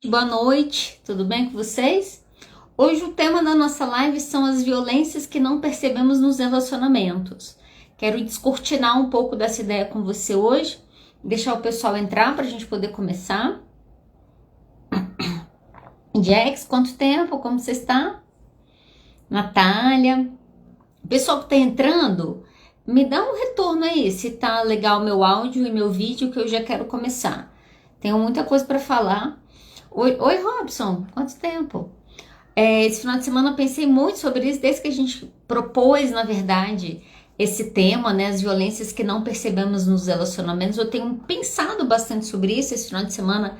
Boa noite, tudo bem com vocês? Hoje o tema da nossa live são as violências que não percebemos nos relacionamentos. Quero descortinar um pouco dessa ideia com você hoje, deixar o pessoal entrar para a gente poder começar. Jax, quanto tempo? Como você está? Natália. Pessoal que está entrando, me dá um retorno aí, se tá legal meu áudio e meu vídeo, que eu já quero começar. Tenho muita coisa para falar. Oi, Robson, quanto tempo? Esse final de semana eu pensei muito sobre isso, desde que a gente propôs, na verdade, esse tema, né? As violências que não percebemos nos relacionamentos. Eu tenho pensado bastante sobre isso. Esse final de semana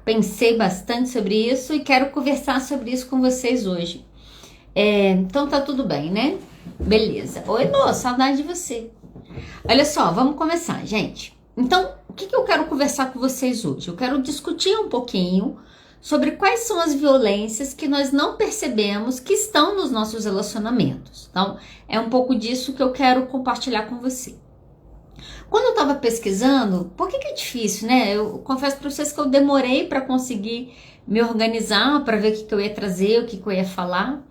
pensei bastante sobre isso e quero conversar sobre isso com vocês hoje. Então tá tudo bem, né? Beleza. Oi, Lô, saudade de você. Olha só, vamos começar, gente. Então, o que eu quero conversar com vocês hoje? Eu quero discutir um pouquinho sobre quais são as violências que nós não percebemos que estão nos nossos relacionamentos. Então, é um pouco disso que eu quero compartilhar com você. Quando eu estava pesquisando, por que é difícil, né? Eu confesso para vocês que eu demorei para conseguir me organizar, para ver o que eu ia trazer, o que eu ia falar.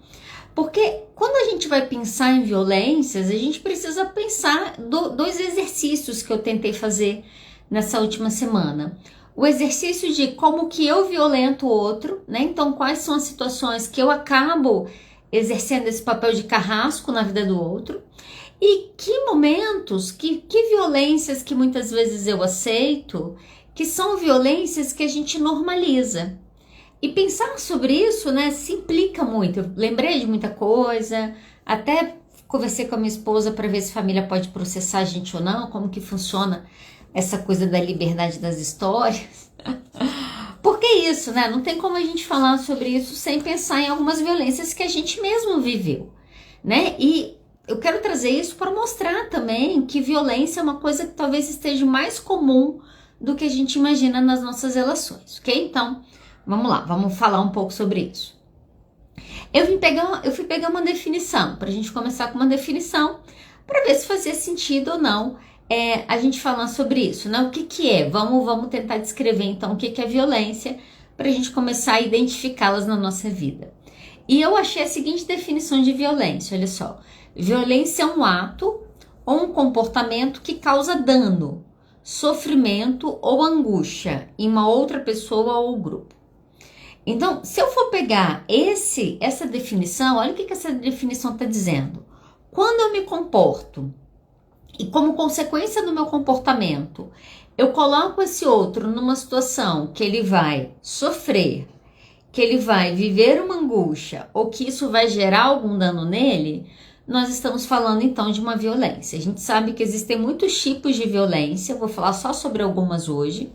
Porque quando a gente vai pensar em violências, a gente precisa pensar dois exercícios que eu tentei fazer nessa última semana. O exercício de como que eu violento o outro, né? Então, quais são as situações que eu acabo exercendo esse papel de carrasco na vida do outro. E que momentos, que violências que muitas vezes eu aceito, que são violências que a gente normaliza. E pensar sobre isso, né, se implica muito. Eu lembrei de muita coisa, até conversei com a minha esposa para ver se a família pode processar a gente ou não, como que funciona essa coisa da liberdade das histórias. Porque isso, né? Não tem como a gente falar sobre isso sem pensar em algumas violências que a gente mesmo viveu, né? E eu quero trazer isso para mostrar também que violência é uma coisa que talvez esteja mais comum do que a gente imagina nas nossas relações, ok? Então, vamos lá, vamos falar um pouco sobre isso. Eu fui pegar uma definição, para a gente começar com uma definição, para ver se fazia sentido ou não a gente falar sobre isso, né? O que é? Vamos tentar descrever então o que é violência, para a gente começar a identificá-las na nossa vida. E eu achei a seguinte definição de violência, olha só. Violência é um ato ou um comportamento que causa dano, sofrimento ou angústia em uma outra pessoa ou grupo. Então, se eu for pegar essa definição, olha o que essa definição está dizendo. Quando eu me comporto e como consequência do meu comportamento, eu coloco esse outro numa situação que ele vai sofrer, que ele vai viver uma angústia ou que isso vai gerar algum dano nele, nós estamos falando então de uma violência. A gente sabe que existem muitos tipos de violência, eu vou falar só sobre algumas hoje.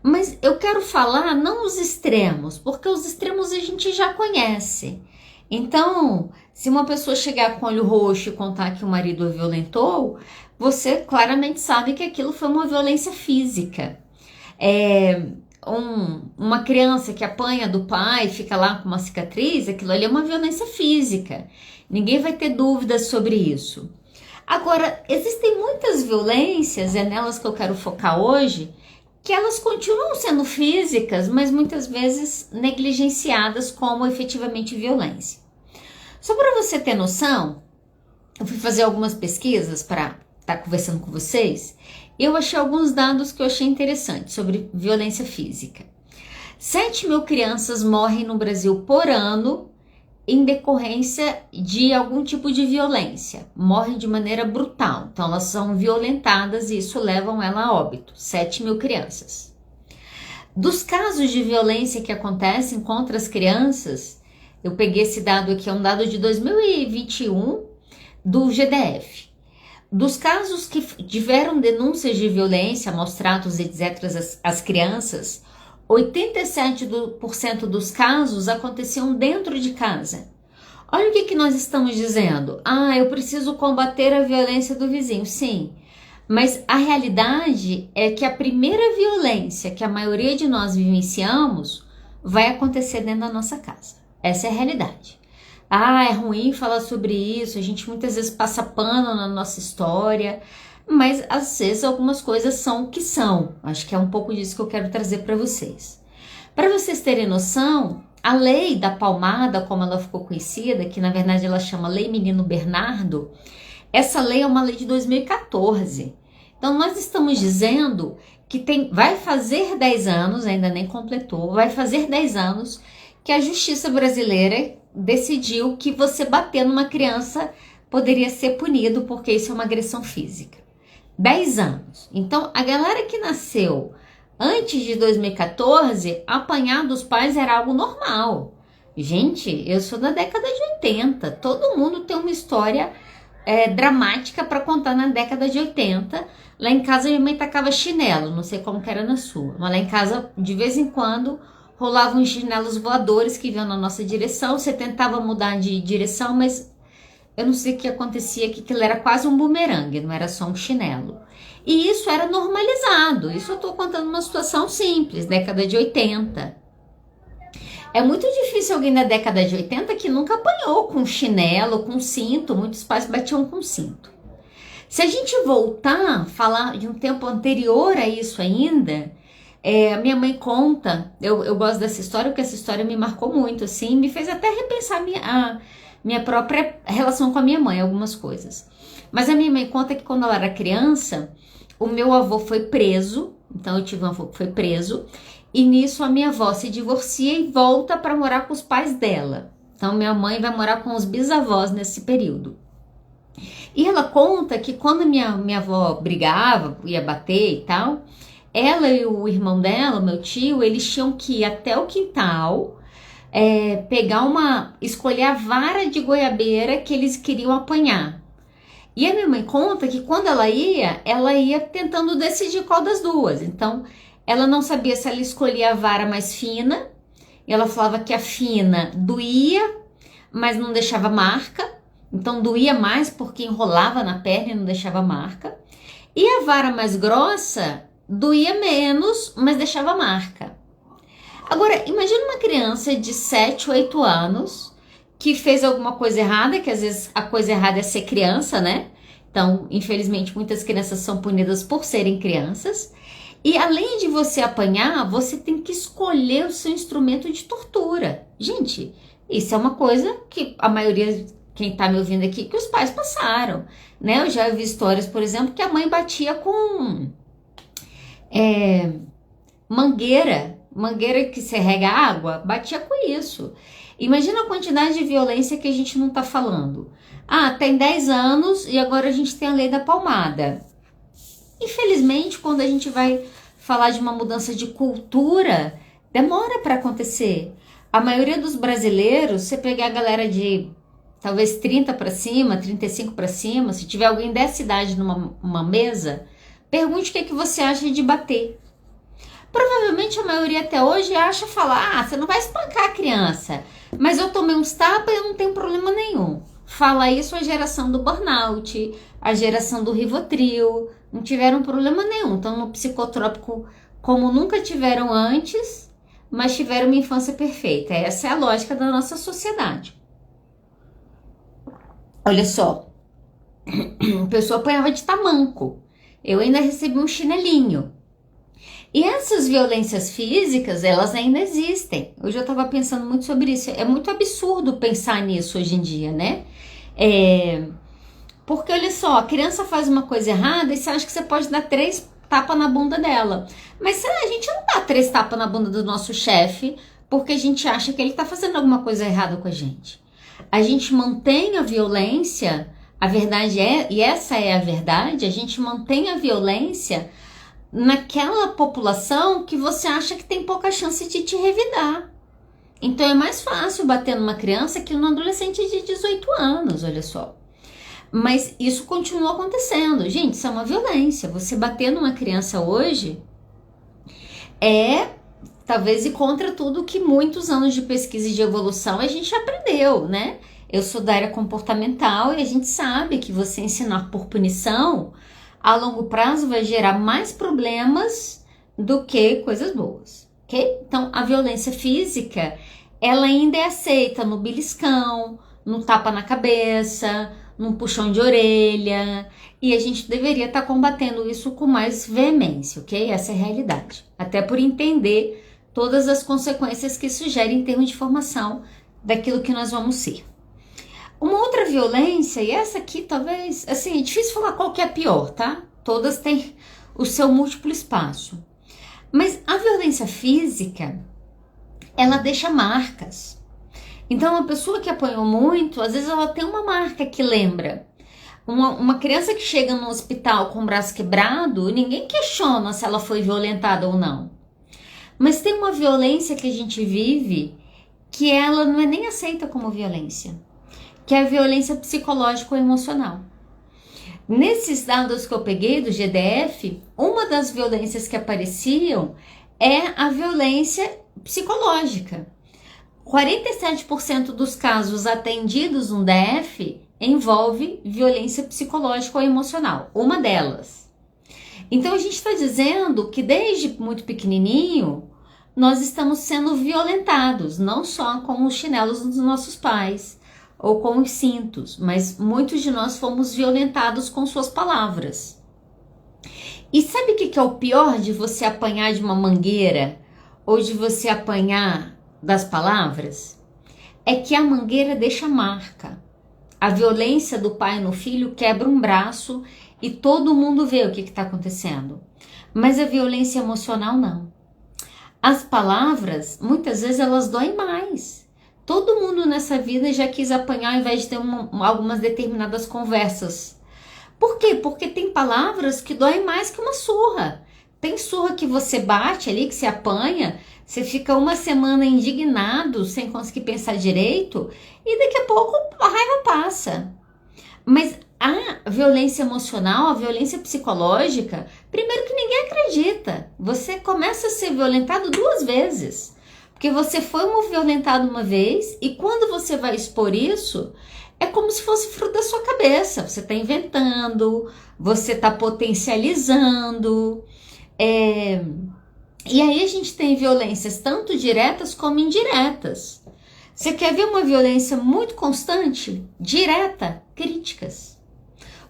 Mas eu quero falar não os extremos, porque os extremos a gente já conhece. Então, se uma pessoa chegar com o olho roxo e contar que o marido a violentou, você claramente sabe que aquilo foi uma violência física. Uma criança que apanha do pai, fica lá com uma cicatriz, aquilo ali é uma violência física. Ninguém vai ter dúvidas sobre isso. Agora, existem muitas violências, é nelas que eu quero focar hoje, que elas continuam sendo físicas, mas muitas vezes negligenciadas como efetivamente violência. Só para você ter noção, eu fui fazer algumas pesquisas para estar conversando com vocês, e eu achei alguns dados que eu achei interessantes sobre violência física. 7 mil crianças morrem no Brasil por ano em decorrência de algum tipo de violência, morrem de maneira brutal, então elas são violentadas e isso leva ela a óbito, 7 mil crianças. Dos casos de violência que acontecem contra as crianças, eu peguei esse dado aqui, é um dado de 2021 do GDF. Dos casos que tiveram denúncias de violência, maus tratos, etc., às crianças, 87% dos casos aconteciam dentro de casa. Olha o que nós estamos dizendo. Eu preciso combater a violência do vizinho. Sim, mas a realidade é que a primeira violência que a maioria de nós vivenciamos vai acontecer dentro da nossa casa. Essa é a realidade. É ruim falar sobre isso, a gente muitas vezes passa pano na nossa história, mas às vezes algumas coisas são o que são. Acho que é um pouco disso que eu quero trazer para vocês. Para vocês terem noção, a lei da palmada, como ela ficou conhecida, que na verdade ela chama Lei Menino Bernardo, essa lei é uma lei de 2014. Então nós estamos dizendo que vai fazer 10 anos, ainda nem completou, vai fazer 10 anos que a justiça brasileira decidiu que você bater numa criança poderia ser punido porque isso é uma agressão física. 10 anos. Então a galera que nasceu antes de 2014, apanhar dos pais era algo normal. Gente, eu sou da década de 80. Todo mundo tem uma história dramática para contar na década de 80. Lá em casa minha mãe tacava chinelo, não sei como que era na sua. Mas lá em casa, de vez em quando, rolavam uns chinelos voadores que vinham na nossa direção. Você tentava mudar de direção, mas eu não sei o que acontecia, que aquilo era quase um bumerangue, não era só um chinelo. E isso era normalizado. Isso eu estou contando uma situação simples, década de 80. É muito difícil alguém da década de 80 que nunca apanhou com chinelo, com cinto. Muitos pais batiam com cinto. Se a gente voltar a falar de um tempo anterior a isso ainda, a minha mãe conta, eu gosto dessa história porque essa história me marcou muito, assim, me fez até repensar a minha própria relação com a minha mãe, algumas coisas. Mas a minha mãe conta que quando ela era criança, o meu avô foi preso, então eu tive um avô que foi preso, e nisso a minha avó se divorcia e volta para morar com os pais dela. Então minha mãe vai morar com os bisavós nesse período. E ela conta que quando minha avó brigava, ia bater e tal, ela e o irmão dela, meu tio, eles tinham que ir até o quintal, escolher a vara de goiabeira que eles queriam apanhar. E a minha mãe conta que quando ela ia tentando decidir qual das duas. Então, ela não sabia se ela escolhia a vara mais fina, e ela falava que a fina doía, mas não deixava marca. Então, doía mais porque enrolava na perna e não deixava marca. E a vara mais grossa doía menos, mas deixava marca. Agora, imagina uma criança de 7, 8 anos que fez alguma coisa errada, que às vezes a coisa errada é ser criança, né? Então, infelizmente, muitas crianças são punidas por serem crianças. E além de você apanhar, você tem que escolher o seu instrumento de tortura. Gente, isso é uma coisa que a maioria, quem tá me ouvindo aqui, que os pais passaram, né? Eu já vi histórias, por exemplo, que a mãe batia com mangueira que você rega água, batia com isso. Imagina a quantidade de violência que a gente não tá falando. Tem 10 anos e agora a gente tem a lei da palmada. Infelizmente, quando a gente vai falar de uma mudança de cultura, demora para acontecer. A maioria dos brasileiros, você pegar a galera de talvez 30 para cima, 35 para cima, se tiver alguém dessa idade numa mesa, pergunte o que você acha de bater. Provavelmente a maioria até hoje acha falar, você não vai espancar a criança, mas eu tomei uns tapas e eu não tenho problema nenhum. Fala isso a geração do burnout, a geração do Rivotril, não tiveram problema nenhum, estão no psicotrópico como nunca tiveram antes, mas tiveram uma infância perfeita. Essa é a lógica da nossa sociedade. Olha só, a pessoa apanhava de tamanco, eu ainda recebi um chinelinho. E essas violências físicas, elas ainda existem. Hoje eu estava pensando muito sobre isso. É muito absurdo pensar nisso hoje em dia, né? Porque, olha só, a criança faz uma coisa errada e você acha que você pode dar 3 tapas na bunda dela. Mas a gente não dá 3 tapas na bunda do nosso chefe porque a gente acha que ele está fazendo alguma coisa errada com a gente. A gente mantém a violência, a verdade e essa é a verdade, a gente mantém a violência naquela população que você acha que tem pouca chance de te revidar. Então é mais fácil bater numa criança que num adolescente de 18 anos, olha só. Mas isso continua acontecendo. Gente, isso é uma violência. Você bater numa criança hoje talvez ir contra tudo que muitos anos de pesquisa e de evolução a gente aprendeu, né? Eu sou da área comportamental e a gente sabe que você ensinar por punição a longo prazo vai gerar mais problemas do que coisas boas, ok? Então, a violência física, ela ainda é aceita no beliscão, no tapa na cabeça, num puxão de orelha, e a gente deveria estar combatendo isso com mais veemência, ok? Essa é a realidade. Até por entender todas as consequências que isso gera em termos de formação daquilo que nós vamos ser. Uma outra violência, e essa aqui talvez, assim, é difícil falar qual que é a pior, tá? Todas têm o seu múltiplo espaço. Mas a violência física, ela deixa marcas. Então, uma pessoa que apanhou muito, às vezes ela tem uma marca que lembra. Uma criança que chega no hospital com o braço quebrado, ninguém questiona se ela foi violentada ou não. Mas tem uma violência que a gente vive que ela não é nem aceita como violência, que é a violência psicológica ou emocional. Nesses dados que eu peguei do GDF, uma das violências que apareciam é a violência psicológica. 47% dos casos atendidos no DF envolve violência psicológica ou emocional, uma delas. Então a gente está dizendo que desde muito pequenininho nós estamos sendo violentados, não só com os chinelos dos nossos pais ou com os cintos, mas muitos de nós fomos violentados com suas palavras. E sabe o que é o pior de você apanhar de uma mangueira ou de você apanhar das palavras? É que a mangueira deixa marca. A violência do pai no filho quebra um braço e todo mundo vê o que está acontecendo. Mas a violência emocional não. As palavras, muitas vezes, elas doem mais. Todo mundo nessa vida já quis apanhar ao invés de ter algumas determinadas conversas. Por quê? Porque tem palavras que doem mais que uma surra. Tem surra que você bate ali, que você apanha, você fica uma semana indignado, sem conseguir pensar direito, e daqui a pouco a raiva passa. Mas a violência emocional, a violência psicológica, primeiro que ninguém acredita. Você começa a ser violentado 2 vezes. Porque você foi violentado uma vez e quando você vai expor isso, é como se fosse fruto da sua cabeça. Você está inventando, você está potencializando. E aí a gente tem violências tanto diretas como indiretas. Você quer ver uma violência muito constante? Direta, críticas.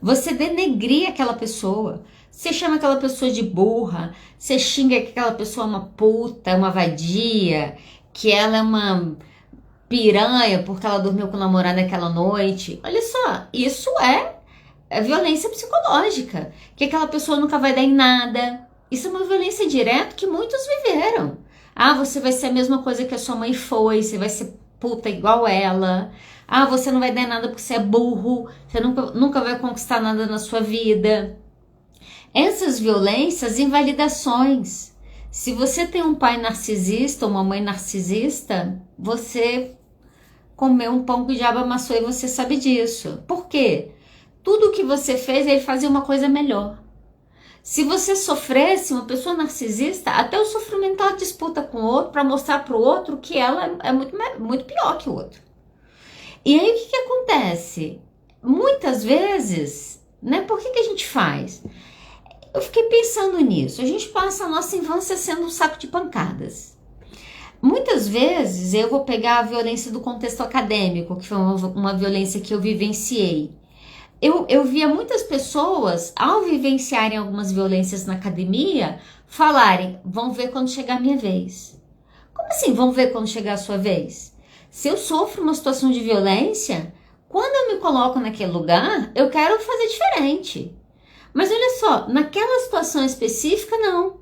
Você denegrir aquela pessoa. Você chama aquela pessoa de burra, você xinga que aquela pessoa é uma puta, uma vadia, que ela é uma piranha porque ela dormiu com o namorado naquela noite. Olha só, isso é violência psicológica, que aquela pessoa nunca vai dar em nada. Isso é uma violência direta que muitos viveram. Ah, você vai ser a mesma coisa que a sua mãe foi, você vai ser puta igual ela. Ah, você não vai dar em nada porque você é burro, você nunca vai conquistar nada na sua vida. Essas violências, invalidações. Se você tem um pai narcisista ou uma mãe narcisista, você comeu um pão que o diabo amassou e você sabe disso. Por quê? Tudo que você fez, ele fazia uma coisa melhor. Se você sofresse, uma pessoa narcisista, até o sofrimento ela disputa com o outro para mostrar para o outro que ela é muito pior que o outro. E aí o que acontece? Muitas vezes, né? Por que a gente faz? Eu fiquei pensando nisso. A gente passa a nossa infância sendo um saco de pancadas. Muitas vezes eu vou pegar a violência do contexto acadêmico, que foi uma violência que eu vivenciei. Eu via muitas pessoas, ao vivenciarem algumas violências na academia, falarem, vão ver quando chegar a minha vez. Como assim, vão ver quando chegar a sua vez? Se eu sofro uma situação de violência, quando eu me coloco naquele lugar, eu quero fazer diferente. Mas olha só, naquela situação específica, não.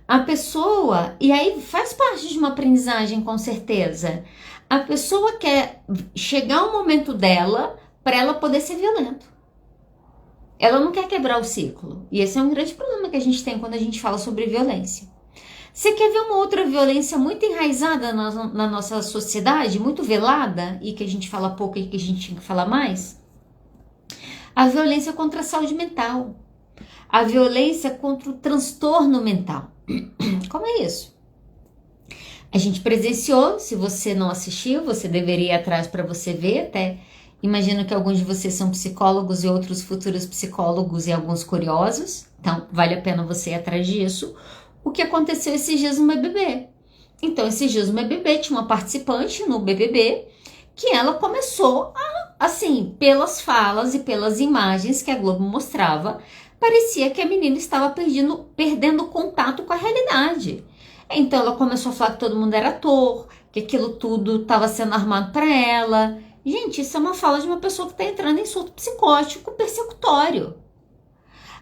A pessoa, e aí faz parte de uma aprendizagem com certeza, a pessoa quer chegar ao momento dela para ela poder ser violenta. Ela não quer quebrar o ciclo. E esse é um grande problema que a gente tem quando a gente fala sobre violência. Você quer ver uma outra violência muito enraizada na nossa sociedade, muito velada, e que a gente fala pouco e que a gente tinha que falar mais? A violência contra a saúde mental. A violência contra o transtorno mental. Como é isso? A gente presenciou, se você não assistiu, você deveria ir atrás para você ver, até imagino que alguns de vocês são psicólogos e outros futuros psicólogos e alguns curiosos, então vale a pena você ir atrás disso. O que aconteceu esses dias no BBB? Então, esses dias no BBB tinha uma participante no BBB que ela começou a, assim, pelas falas e pelas imagens que a Globo mostrava, parecia que a menina estava perdendo contato com a realidade. Então ela começou a falar que todo mundo era ator, que aquilo tudo estava sendo armado para ela. Gente, isso é uma fala de uma pessoa que está entrando em surto psicótico persecutório.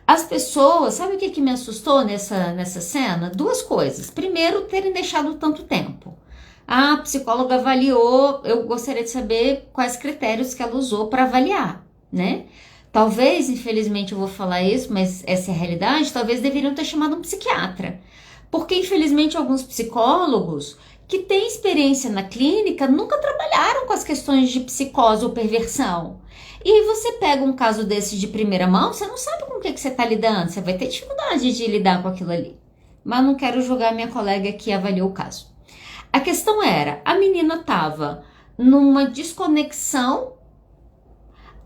As pessoas, sabe o que me assustou nessa cena? Duas coisas. Primeiro, terem deixado tanto tempo. A psicóloga avaliou, eu gostaria de saber quais critérios que ela usou para avaliar, né? Talvez, infelizmente eu vou falar isso, mas essa é a realidade, talvez deveriam ter chamado um psiquiatra. Porque, infelizmente, alguns psicólogos que têm experiência na clínica nunca trabalharam com as questões de psicose ou perversão. E aí você pega um caso desse de primeira mão, você não sabe com o que você está lidando, você vai ter dificuldade de lidar com aquilo ali. Mas não quero julgar minha colega que avaliou o caso. A questão era, a menina estava numa desconexão,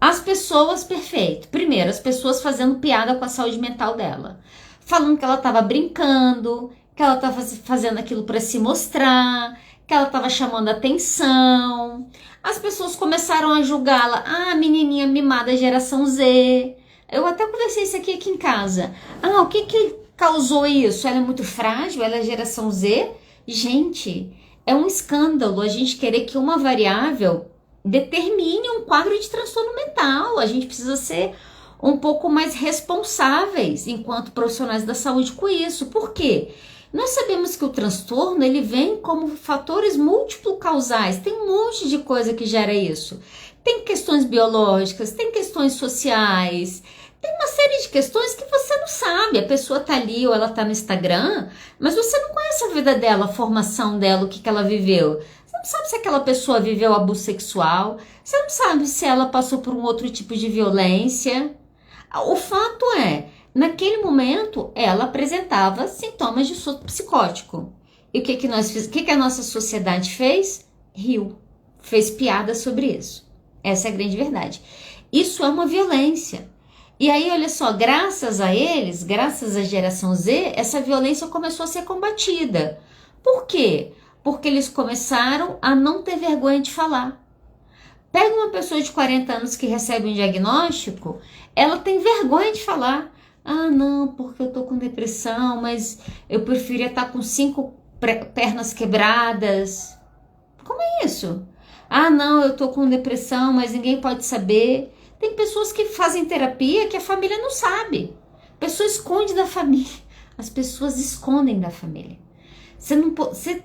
as pessoas, perfeito. Primeiro, as pessoas fazendo piada com a saúde mental dela. Falando que ela estava brincando, que ela estava fazendo aquilo para se mostrar, que ela estava chamando atenção. As pessoas começaram a julgá-la. Ah, menininha mimada geração Z. Eu até conversei isso aqui em casa. Ah, o que causou isso? Ela é muito frágil? Ela é geração Z? Gente, é um escândalo a gente querer que uma variável determine um quadro de transtorno mental. A gente precisa ser um pouco mais responsáveis enquanto profissionais da saúde com isso. Por quê? Nós sabemos que o transtorno ele vem como fatores múltiplo causais. Tem um monte de coisa que gera isso. Tem questões biológicas, tem questões sociais, tem uma série de questões que você não sabe. A pessoa tá ali ou ela tá no Instagram, mas você não conhece a vida dela, a formação dela, o que ela viveu. Você não sabe se aquela pessoa viveu abuso sexual, você não sabe se ela passou por um outro tipo de violência. O fato é, naquele momento, ela apresentava sintomas de surto psicótico. E o que nós fizemos? O que a nossa sociedade fez? Riu. Fez piada sobre isso. Essa é a grande verdade. Isso é uma violência. E aí, olha só, graças a eles, graças à geração Z, essa violência começou a ser combatida. Por quê? Porque eles começaram a não ter vergonha de falar. Pega uma pessoa de 40 anos que recebe um diagnóstico, ela tem vergonha de falar. Ah, não, porque eu tô com depressão, mas eu preferia estar com 5 pernas quebradas. Como é isso? Ah, não, eu tô com depressão, mas ninguém pode saber. Tem pessoas que fazem terapia que a família não sabe. A pessoa esconde da família. As pessoas escondem da família. Você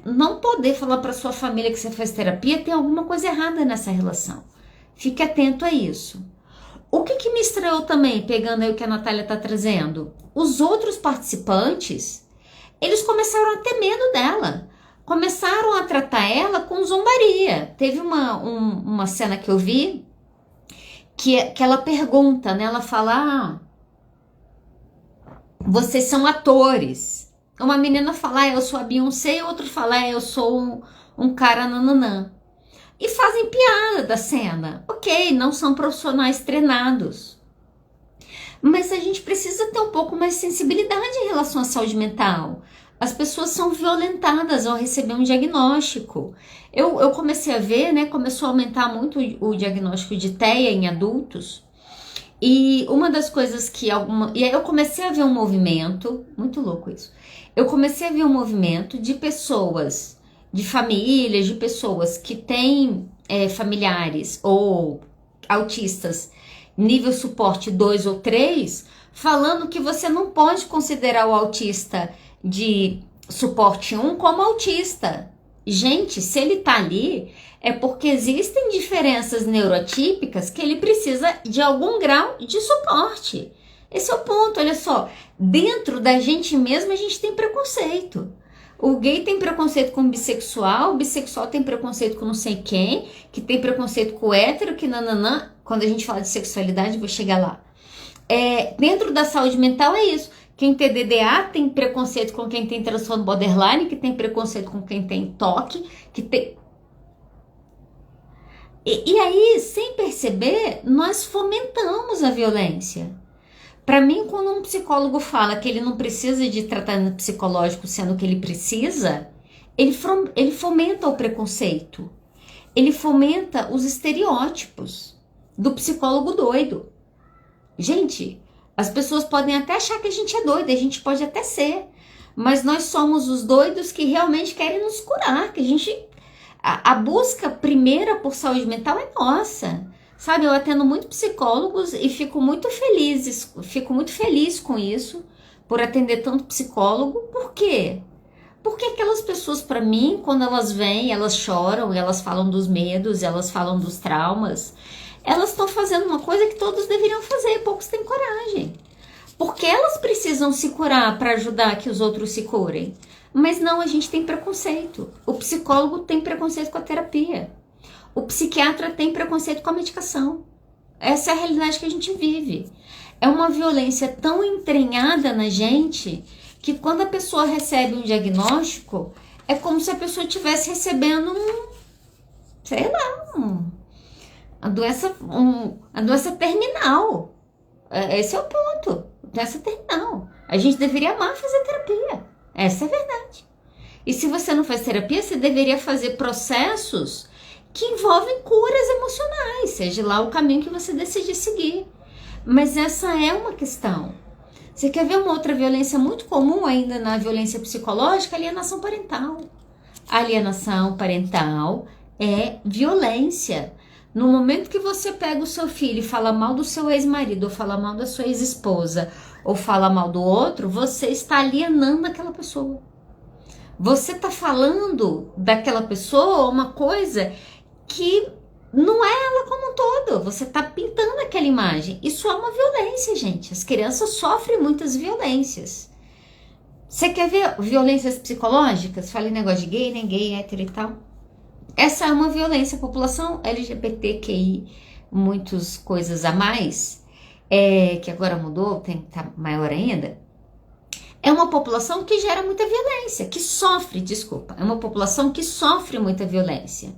não poder falar para sua família que você faz terapia, tem alguma coisa errada nessa relação. Fique atento a isso. O que me estranhou também, pegando aí o que a Natália está trazendo? Os outros participantes, eles começaram a ter medo dela. Começaram a tratar ela com zombaria. Teve uma cena que eu vi, que ela pergunta, né? Ela fala, vocês são atores. Uma menina fala, eu sou a Beyoncé, e outro fala, eu sou um cara nananã. E fazem piada da cena. Ok, não são profissionais treinados. Mas a gente precisa ter um pouco mais de sensibilidade em relação à saúde mental. As pessoas são violentadas ao receber um diagnóstico. Eu comecei a ver, né, começou a aumentar muito o diagnóstico de TEA em adultos. E uma das coisas que e aí eu comecei a ver um movimento, muito louco isso. Eu comecei a ver um movimento de pessoas, de famílias, de pessoas que têm familiares ou autistas nível suporte 2 ou 3, falando que você não pode considerar o autista de suporte 1 como autista. Gente, se ele tá ali, é porque existem diferenças neurotípicas que ele precisa de algum grau de suporte. Esse é o ponto, olha só. Dentro da gente mesmo, a gente tem preconceito. O gay tem preconceito com o bissexual tem preconceito com não sei quem, que tem preconceito com o hétero, que nananã. Quando a gente fala de sexualidade, vou chegar lá. Dentro da saúde mental é isso. Quem tem DDA tem preconceito com quem tem transtorno borderline, que tem preconceito com quem tem TOC, que tem... E aí, sem perceber, nós fomentamos a violência. Para mim, quando um psicólogo fala que ele não precisa de tratamento psicológico, sendo que ele precisa, ele fomenta o preconceito. Ele fomenta os estereótipos do psicólogo doido. Gente, as pessoas podem até achar que a gente é doido, a gente pode até ser. Mas nós somos os doidos que realmente querem nos curar, que a gente... A busca primeira por saúde mental é nossa. Sabe, eu atendo muito psicólogos e fico muito feliz com isso, por atender tanto psicólogo. Por quê? Porque aquelas pessoas, para mim, quando elas vêm, elas choram, elas falam dos medos, elas falam dos traumas, elas estão fazendo uma coisa que todos deveriam fazer, poucos têm coragem. Porque elas precisam se curar para ajudar que os outros se curem. Mas não, a gente tem preconceito. O psicólogo tem preconceito com a terapia. O psiquiatra tem preconceito com a medicação. Essa é a realidade que a gente vive. É uma violência tão entranhada na gente que quando a pessoa recebe um diagnóstico, é como se a pessoa estivesse recebendo a doença terminal. Esse é o ponto. Doença terminal. A gente deveria amar fazer terapia. Essa é a verdade. E se você não faz terapia, você deveria fazer processos que envolvem curas emocionais, seja lá o caminho que você decidir seguir. Mas essa é uma questão. Você quer ver uma outra violência muito comum ainda na violência psicológica? Alienação parental. Alienação parental é violência. No momento que você pega o seu filho e fala mal do seu ex-marido, ou fala mal da sua ex-esposa, ou fala mal do outro, você está alienando aquela pessoa. Você está falando daquela pessoa uma coisa que não é ela como um todo. Você está pintando aquela imagem. Isso é uma violência, gente. As crianças sofrem muitas violências. Você quer ver violências psicológicas? Falei negócio de gay, nem gay, hétero e tal. Essa é uma violência. A população LGBTQI, muitas coisas a mais, que agora mudou, tá maior ainda, é uma população que gera muita violência, que sofre, é uma população que sofre muita violência.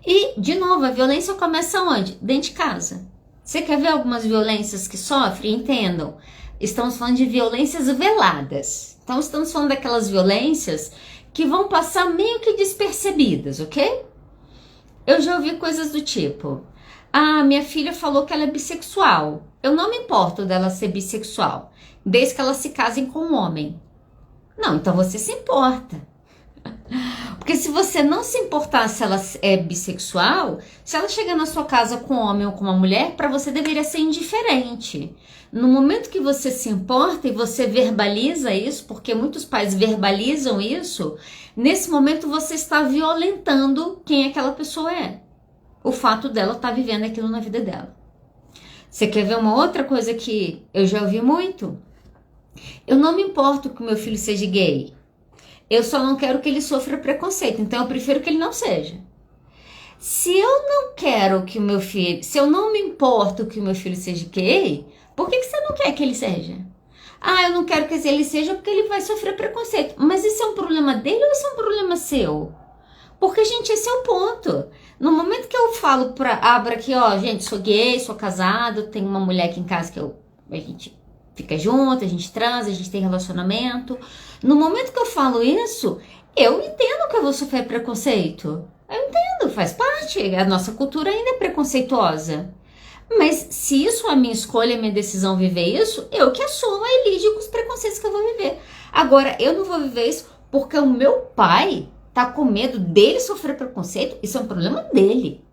E, de novo, a violência começa onde? Dentro de casa. Você quer ver algumas violências que sofrem? Entendam, estamos falando de violências veladas. Então, estamos falando daquelas violências que vão passar meio que despercebidas, ok? Eu já ouvi coisas do tipo: minha filha falou que ela é bissexual. Eu não me importo dela ser bissexual, desde que ela se casem com um homem. Não, então você se importa. Porque se você não se importar se ela é bissexual, se ela chegar na sua casa com um homem ou com uma mulher, para você deveria ser indiferente. No momento que você se importa e você verbaliza isso, porque muitos pais verbalizam isso, nesse momento você está violentando quem aquela pessoa é. O fato dela estar vivendo aquilo na vida dela. Você quer ver uma outra coisa que eu já ouvi muito? Eu não me importo que o meu filho seja gay. Eu só não quero que ele sofra preconceito, então eu prefiro que ele não seja. Se eu não quero que o meu filho, se eu não me importo que o meu filho seja gay, por que você não quer que ele seja? Eu não quero que ele seja porque ele vai sofrer preconceito. Mas isso é um problema dele ou isso é um problema seu? Porque, gente, esse é o ponto. No momento que eu falo abra aqui, gente, sou gay, sou casado, tenho uma mulher aqui em casa que a gente fica junto, a gente transa, a gente tem relacionamento. No momento que eu falo isso, eu entendo que eu vou sofrer preconceito. Eu entendo, faz parte. A nossa cultura ainda é preconceituosa. Mas se isso é a minha escolha, a minha decisão viver isso, eu que assumo e lido com os preconceitos que eu vou viver. Agora, eu não vou viver isso porque o meu pai tá com medo dele sofrer preconceito. Isso é um problema dele.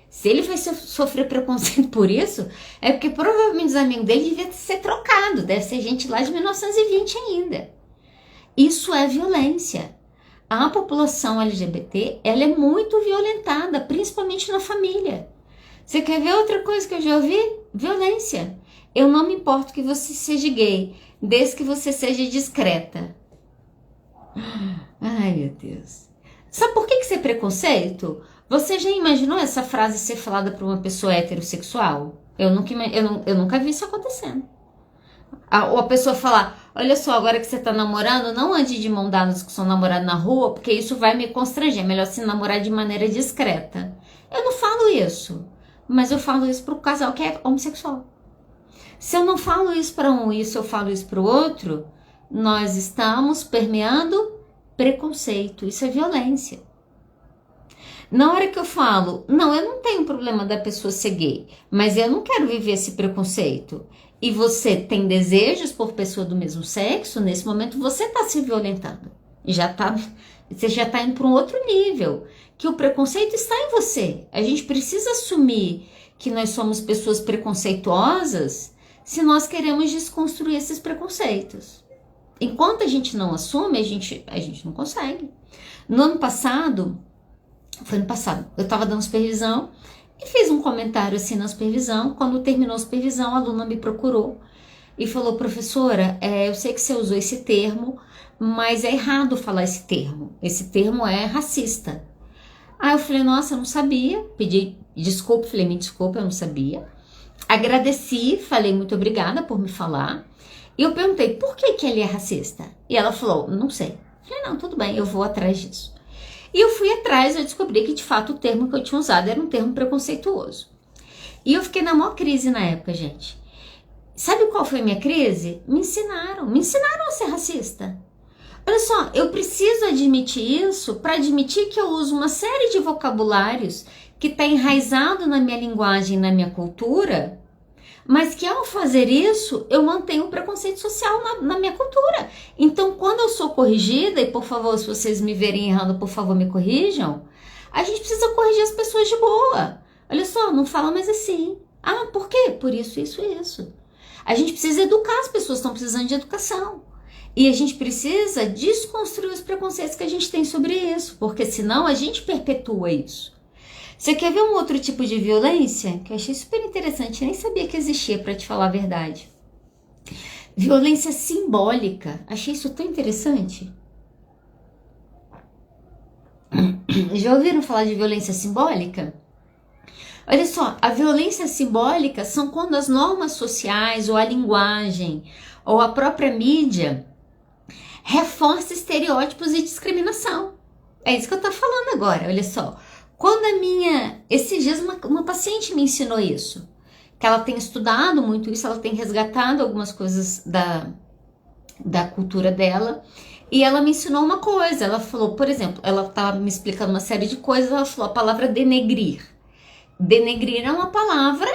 Se ele vai sofrer preconceito por isso, é porque provavelmente os amigos dele deviam ser trocados. Deve ser gente lá de 1920 ainda. Isso é violência. A população LGBT, ela é muito violentada, principalmente na família. Você quer ver outra coisa que eu já ouvi? Violência. Eu não me importo que você seja gay, desde que você seja discreta. Ai, meu Deus. Sabe por que isso é preconceito? Você já imaginou essa frase ser falada por uma pessoa heterossexual? Eu nunca vi isso acontecendo. Ou a pessoa falar: olha só, agora que você tá namorando, não ande de mão dadas com seu namorado na rua, porque isso vai me constranger. Melhor se namorar de maneira discreta. Eu não falo isso, mas eu falo isso pro casal que é homossexual. Se eu não falo isso para um e se eu falo isso para o outro, nós estamos permeando preconceito. Isso é violência. Na hora que eu falo, não, eu não tenho problema da pessoa ser gay, mas eu não quero viver esse preconceito. e você tem desejos por pessoa do mesmo sexo, nesse momento você está se violentando. Você já está indo para um outro nível, que o preconceito está em você. A gente precisa assumir que nós somos pessoas preconceituosas se nós queremos desconstruir esses preconceitos. Enquanto a gente não assume, a gente não consegue. No ano passado, eu estava dando supervisão e fiz um comentário assim na supervisão. Quando terminou a supervisão, a aluna me procurou e falou: professora, eu sei que você usou esse termo, mas é errado falar esse termo. Esse termo é racista. Aí eu falei: nossa, eu não sabia. Pedi desculpa, falei: me desculpa, eu não sabia. Agradeci, falei: muito obrigada por me falar. E eu perguntei: por que ele é racista? E ela falou: não sei. Eu falei: não, tudo bem, eu vou atrás disso. E eu fui atrás, eu descobri que de fato o termo que eu tinha usado era um termo preconceituoso. E eu fiquei na maior crise na época, gente. Sabe qual foi a minha crise? Me ensinaram a ser racista. Olha só, eu preciso admitir isso para admitir que eu uso uma série de vocabulários que está enraizado na minha linguagem, na minha cultura, mas que ao fazer isso, eu mantenho o preconceito social na minha cultura. Então, quando eu sou corrigida, e por favor, se vocês me verem errando, por favor, me corrijam, a gente precisa corrigir as pessoas de boa. Olha só, não fala mais assim. Ah, por quê? Por isso, isso e isso. A gente precisa educar, as pessoas estão precisando de educação. E a gente precisa desconstruir os preconceitos que a gente tem sobre isso, porque senão a gente perpetua isso. Você quer ver um outro tipo de violência? Que eu achei super interessante, nem sabia que existia, para te falar a verdade. Violência simbólica. Achei isso tão interessante. Já ouviram falar de violência simbólica? Olha só, a violência simbólica são quando as normas sociais, ou a linguagem, ou a própria mídia reforça estereótipos e discriminação. É isso que eu tô falando agora, olha só. Quando esses dias uma paciente me ensinou isso, que ela tem estudado muito isso, ela tem resgatado algumas coisas da cultura dela, e ela me ensinou uma coisa. Ela falou, por exemplo, ela estava me explicando uma série de coisas, ela falou a palavra denegrir. Denegrir é uma palavra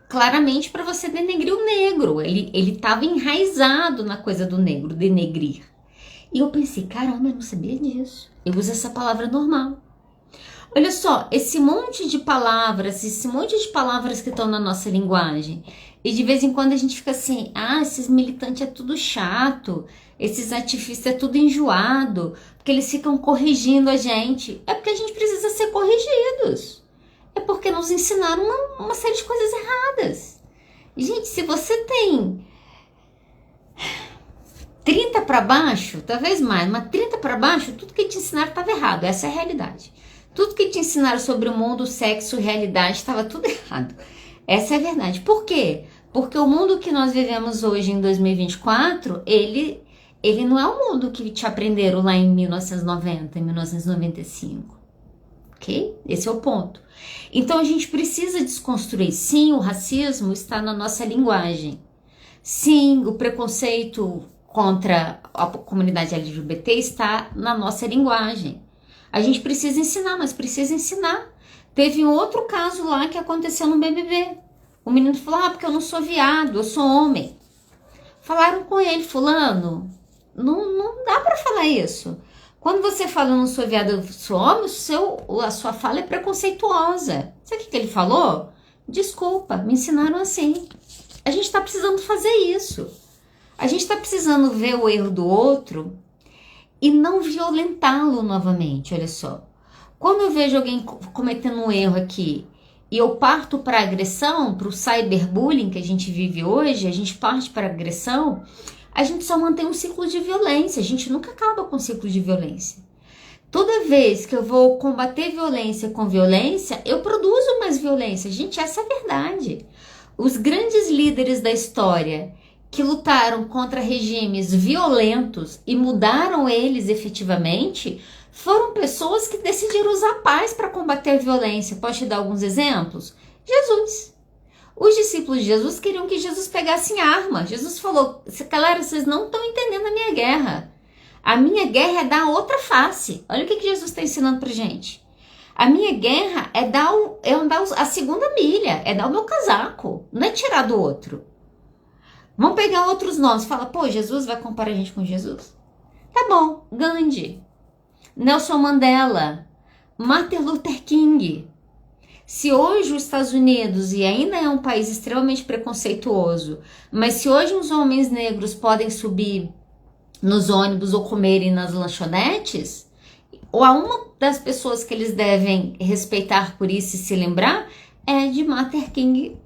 claramente para você denegrir o negro, ele estava enraizado na coisa do negro, denegrir. E eu pensei, caramba, eu não sabia disso, eu uso essa palavra normal. Olha só, esse monte de palavras que estão na nossa linguagem. E de vez em quando a gente fica assim, esses militantes é tudo chato, esses ativistas é tudo enjoado, porque eles ficam corrigindo a gente. É porque a gente precisa ser corrigidos. É porque nos ensinaram uma série de coisas erradas. Gente, se você tem 30 para baixo, talvez mais, mas 30 para baixo, tudo que te ensinaram estava errado, essa é a realidade. Tudo que te ensinaram sobre o mundo, sexo, realidade, estava tudo errado. Essa é a verdade. Por quê? Porque o mundo que nós vivemos hoje, em 2024, ele não é o mundo que te aprenderam lá em 1990, em 1995. Ok? Esse é o ponto. Então, a gente precisa desconstruir. Sim, o racismo está na nossa linguagem. Sim, o preconceito contra a comunidade LGBT está na nossa linguagem. A gente precisa ensinar, mas precisa ensinar. Teve um outro caso lá que aconteceu no BBB. O menino falou, porque eu não sou viado, eu sou homem. Falaram com ele, fulano, não dá pra falar isso. Quando você fala, eu não sou viado, eu sou homem, a sua fala é preconceituosa. Sabe o que ele falou? Desculpa, me ensinaram assim. A gente tá precisando fazer isso. A gente tá precisando ver o erro do outro e não violentá-lo novamente, olha só. Quando eu vejo alguém cometendo um erro aqui e eu parto para agressão, para o cyberbullying que a gente vive hoje, a gente parte para agressão, a gente só mantém um ciclo de violência, a gente nunca acaba com um ciclo de violência. Toda vez que eu vou combater violência com violência, eu produzo mais violência. Gente, essa é a verdade. Os grandes líderes da história que lutaram contra regimes violentos e mudaram eles efetivamente, foram pessoas que decidiram usar a paz para combater a violência. Posso te dar alguns exemplos? Jesus. Os discípulos de Jesus queriam que Jesus pegasse arma. Jesus falou, galera, vocês não estão entendendo a minha guerra. A minha guerra é dar outra face. Olha o que Jesus está ensinando pra gente. A minha guerra é andar a segunda milha, é dar o meu casaco, não é tirar do outro. Vamos pegar outros nomes. Fala, pô, Jesus vai comparar a gente com Jesus? Tá bom, Gandhi, Nelson Mandela, Martin Luther King. Se hoje os Estados Unidos, e ainda é um país extremamente preconceituoso, mas se hoje os homens negros podem subir nos ônibus ou comerem nas lanchonetes, ou a uma das pessoas que eles devem respeitar por isso e se lembrar é de Martin King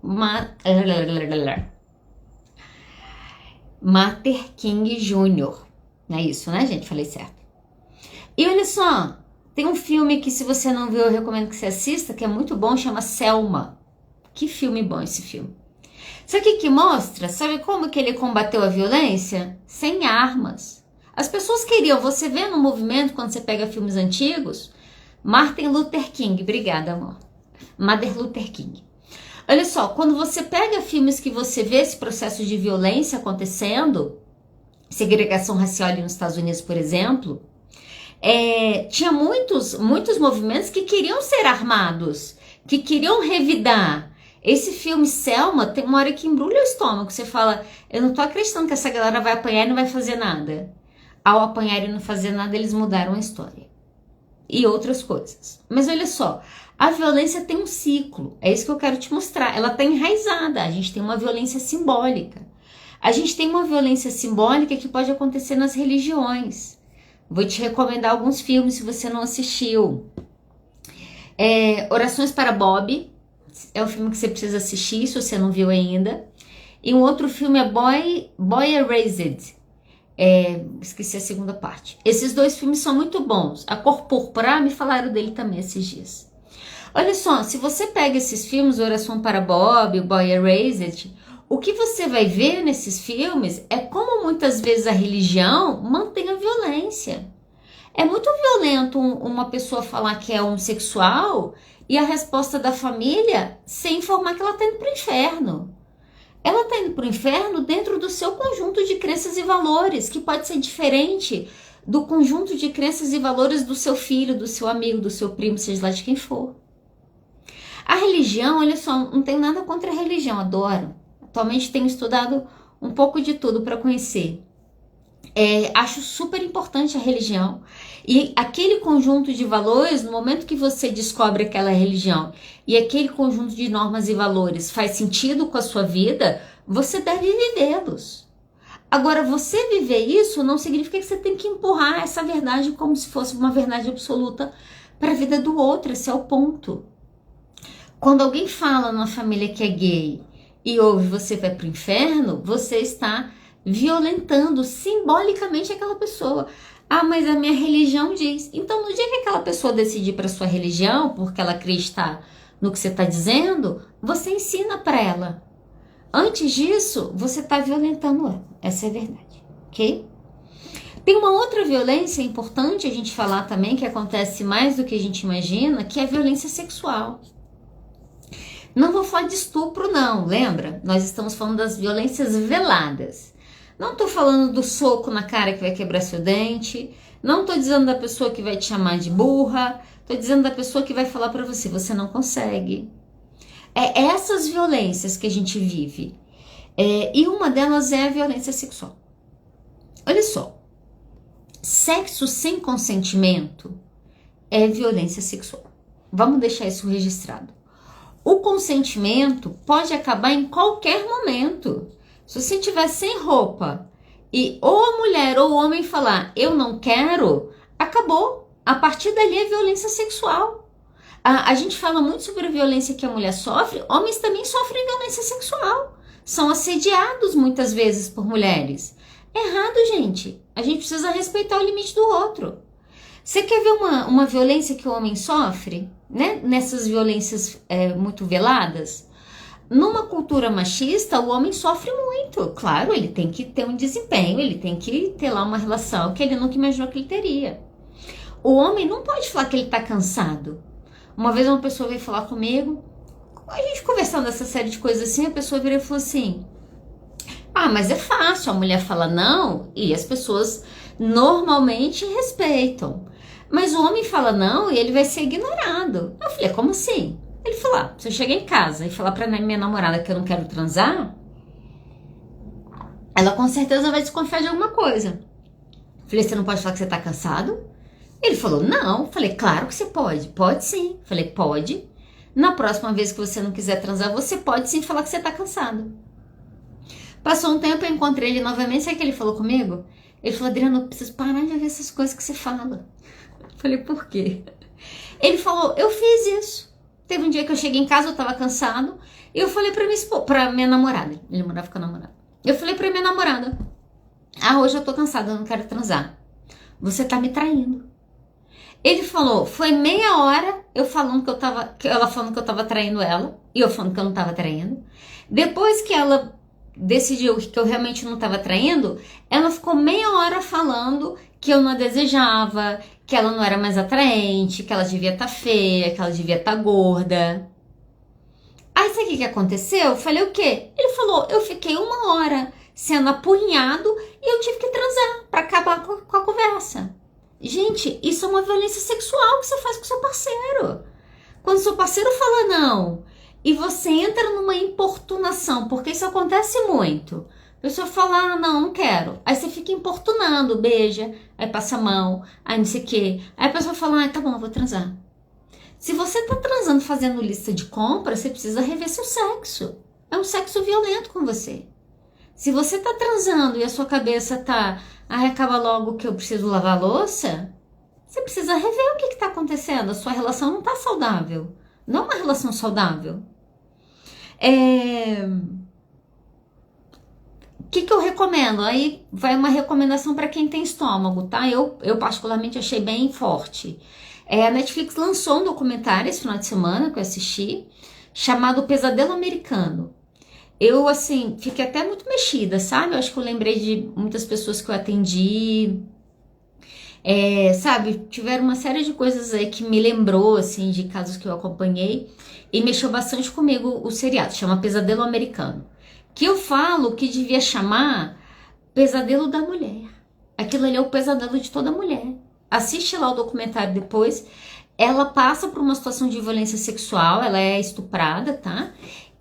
Jr. Não é isso, né, gente? Falei certo. E olha só, tem um filme que se você não viu, eu recomendo que você assista, que é muito bom, chama Selma. Que filme bom esse filme. Sabe o que mostra? Sabe como que ele combateu a violência? Sem armas. As pessoas queriam, você vê no movimento, quando você pega filmes antigos, Martin Luther King, obrigada, amor. Martin Luther King. Olha só, quando você pega filmes que você vê esse processo de violência acontecendo, segregação racial ali nos Estados Unidos, por exemplo, tinha muitos movimentos que queriam ser armados, que queriam revidar. Esse filme Selma tem uma hora que embrulha o estômago. Você fala, eu não tô acreditando que essa galera vai apanhar e não vai fazer nada. Ao apanhar e não fazer nada, eles mudaram a história. E outras coisas. Mas olha só, a violência tem um ciclo. É isso que eu quero te mostrar. Ela tá enraizada. A gente tem uma violência simbólica. A gente tem uma violência simbólica que pode acontecer nas religiões. Vou te recomendar alguns filmes se você não assistiu. Orações para Bob. É um filme que você precisa assistir se você não viu ainda. E um outro filme é Boy Erased. Esqueci a segunda parte. Esses dois filmes são muito bons. A Cor Púrpura, me falaram dele também esses dias. Olha só, se você pega esses filmes, Oração para Bob, Boy Erased, o que você vai ver nesses filmes é como muitas vezes a religião mantém a violência. É muito violento uma pessoa falar que é homossexual e a resposta da família sem informar que ela está indo para o inferno. Ela está indo para o inferno dentro do seu conjunto de crenças e valores, que pode ser diferente do conjunto de crenças e valores do seu filho, do seu amigo, do seu primo, seja lá de quem for. A religião, olha só, não tenho nada contra a religião, adoro. Atualmente tenho estudado um pouco de tudo para conhecer. Acho super importante a religião. E aquele conjunto de valores, no momento que você descobre aquela religião e aquele conjunto de normas e valores faz sentido com a sua vida, você deve vivê-los. Agora, você viver isso não significa que você tem que empurrar essa verdade como se fosse uma verdade absoluta para a vida do outro. Esse é o ponto. Quando alguém fala numa família que é gay e ouve você vai para o inferno, você está violentando simbolicamente aquela pessoa. Ah, mas a minha religião diz. Então, no dia que aquela pessoa decidir para sua religião, porque ela acredita no que você está dizendo, você ensina para ela. Antes disso, você está violentando ela. Essa é a verdade, ok? Tem uma outra violência importante a gente falar também, que acontece mais do que a gente imagina, que é a violência sexual. Não vou falar de estupro, não, lembra? Nós estamos falando das violências veladas. Não tô falando do soco na cara que vai quebrar seu dente. Não tô dizendo da pessoa que vai te chamar de burra. Tô dizendo da pessoa que vai falar pra você, você não consegue. É essas violências que a gente vive. E uma delas é a violência sexual. Olha só. Sexo sem consentimento é violência sexual. Vamos deixar isso registrado. O consentimento pode acabar em qualquer momento. Se você estiver sem roupa e ou a mulher ou o homem falar eu não quero, acabou. A partir dali é violência sexual. A gente fala muito sobre a violência que a mulher sofre, homens também sofrem violência sexual. São assediados muitas vezes por mulheres. Errado, gente. A gente precisa respeitar o limite do outro. Você quer ver uma violência que o homem sofre, né? Nessas violências muito veladas? Numa cultura machista, o homem sofre muito. Claro, ele tem que ter um desempenho, ele tem que ter lá uma relação que ele nunca imaginou que ele teria. O homem não pode falar que ele tá cansado. Uma vez uma pessoa veio falar comigo, a gente conversando dessa série de coisas assim, a pessoa virou e falou assim, mas é fácil, a mulher fala não e as pessoas normalmente respeitam. Mas o homem fala não e ele vai ser ignorado. Eu falei, como assim? Ele falou, se eu chegar em casa e falar pra minha namorada que eu não quero transar, ela com certeza vai desconfiar de alguma coisa. Falei, você não pode falar que você tá cansado? Ele falou, não. Falei, claro que você pode. Pode sim. Falei, pode. Na próxima vez que você não quiser transar, você pode sim falar que você tá cansado. Passou um tempo, eu encontrei ele novamente. Sabe o que ele falou comigo? Ele falou, Adriana, eu preciso parar de ver essas coisas que você fala. Falei, por quê? Ele falou, eu fiz isso. Teve um dia que eu cheguei em casa, eu tava cansado. E eu falei pra minha namorada. Ele morava com a namorada. Eu falei pra minha namorada, hoje eu tô cansada, eu não quero transar. Você tá me traindo. Ele falou, foi meia hora ela falando que eu tava traindo ela, e eu falando que eu não tava traindo. Depois que ela decidiu que eu realmente não tava traindo, ela ficou meia hora falando que eu não a desejava, que ela não era mais atraente, que ela devia estar feia, que ela devia estar gorda. Aí sabe o que aconteceu? Eu falei, o quê? Ele falou, eu fiquei uma hora sendo apurrinhado e eu tive que transar pra acabar com a conversa. Gente, isso é uma violência sexual que você faz com seu parceiro. Quando seu parceiro fala não e você entra numa importunação, porque isso acontece muito. A pessoa fala, não, não quero. Aí você fica importunando, beija, aí passa a mão, aí não sei o quê. Aí a pessoa fala, tá bom, eu vou transar. Se você tá transando fazendo lista de compras, você precisa rever seu sexo. É um sexo violento com você. Se você tá transando e a sua cabeça tá, acaba logo que eu preciso lavar a louça, você precisa rever o que tá acontecendo. A sua relação não tá saudável. Não é uma relação saudável. O que eu recomendo? Aí vai uma recomendação para quem tem estômago, tá? Eu particularmente achei bem forte. A Netflix lançou um documentário esse final de semana que eu assisti, chamado Pesadelo Americano. Eu, assim, fiquei até muito mexida, sabe? Eu acho que eu lembrei de muitas pessoas que eu atendi, sabe? Tiveram uma série de coisas aí que me lembrou, assim, de casos que eu acompanhei e mexeu bastante comigo o seriado, chama Pesadelo Americano. Que eu falo que devia chamar Pesadelo da Mulher. Aquilo ali é o pesadelo de toda mulher. Assiste lá o documentário depois. Ela passa por uma situação de violência sexual, ela é estuprada, tá?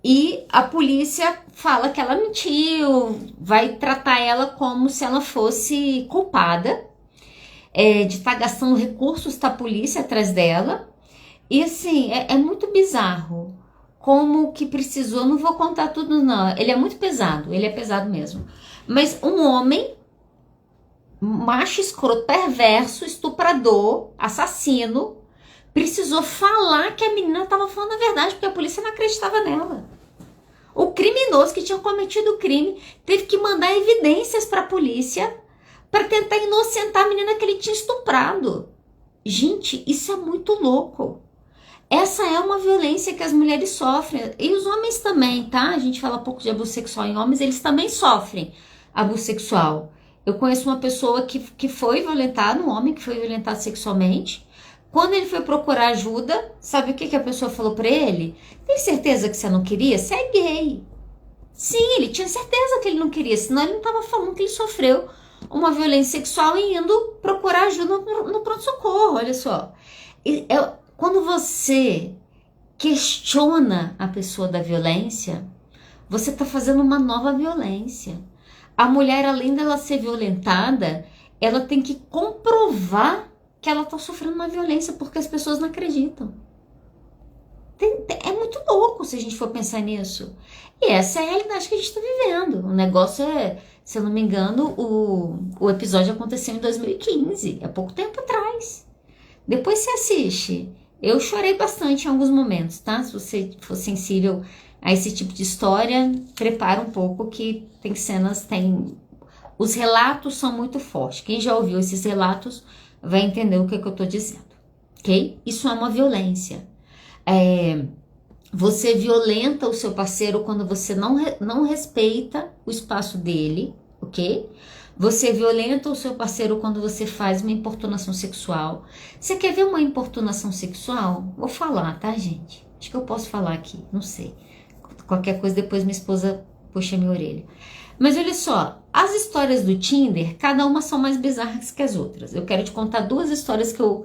E a polícia fala que ela mentiu, vai tratar ela como se ela fosse culpada de estar gastando recursos da polícia atrás dela. E assim, é muito bizarro como que precisou, não vou contar tudo não, ele é muito pesado, ele é pesado mesmo. Mas um homem, macho escroto, perverso, estuprador, assassino, precisou falar que a menina estava falando a verdade, porque a polícia não acreditava nela. O criminoso que tinha cometido o crime teve que mandar evidências para a polícia para tentar inocentar a menina que ele tinha estuprado. Gente, isso é muito louco. Essa é uma violência que as mulheres sofrem. E os homens também, tá? A gente fala pouco de abuso sexual em homens, eles também sofrem abuso sexual. Eu conheço uma pessoa que foi violentada, um homem que foi violentado sexualmente. Quando ele foi procurar ajuda, sabe o que a pessoa falou pra ele? Tem certeza que você não queria? Você é gay. Sim, ele tinha certeza que ele não queria, senão ele não estava falando que ele sofreu uma violência sexual e indo procurar ajuda no pronto-socorro, olha só. Quando você questiona a pessoa da violência, você está fazendo uma nova violência. A mulher, além dela ser violentada, ela tem que comprovar que ela está sofrendo uma violência porque as pessoas não acreditam. É muito louco se a gente for pensar nisso. E essa é a realidade que a gente está vivendo. O negócio se eu não me engano, o episódio aconteceu em 2015, há pouco tempo atrás. Depois você assiste. Eu chorei bastante em alguns momentos, tá? Se você for sensível a esse tipo de história, prepara um pouco que tem cenas, os relatos são muito fortes. Quem já ouviu esses relatos vai entender o que eu tô dizendo, ok? Isso é uma violência. Você violenta o seu parceiro quando você não respeita o espaço dele, ok? Você violenta o seu parceiro quando você faz uma importunação sexual. Você quer ver uma importunação sexual? Vou falar, tá, gente? Acho que eu posso falar aqui, não sei. Qualquer coisa, depois minha esposa puxa minha orelha. Mas olha só, as histórias do Tinder, cada uma são mais bizarras que as outras. Eu quero te contar duas histórias que eu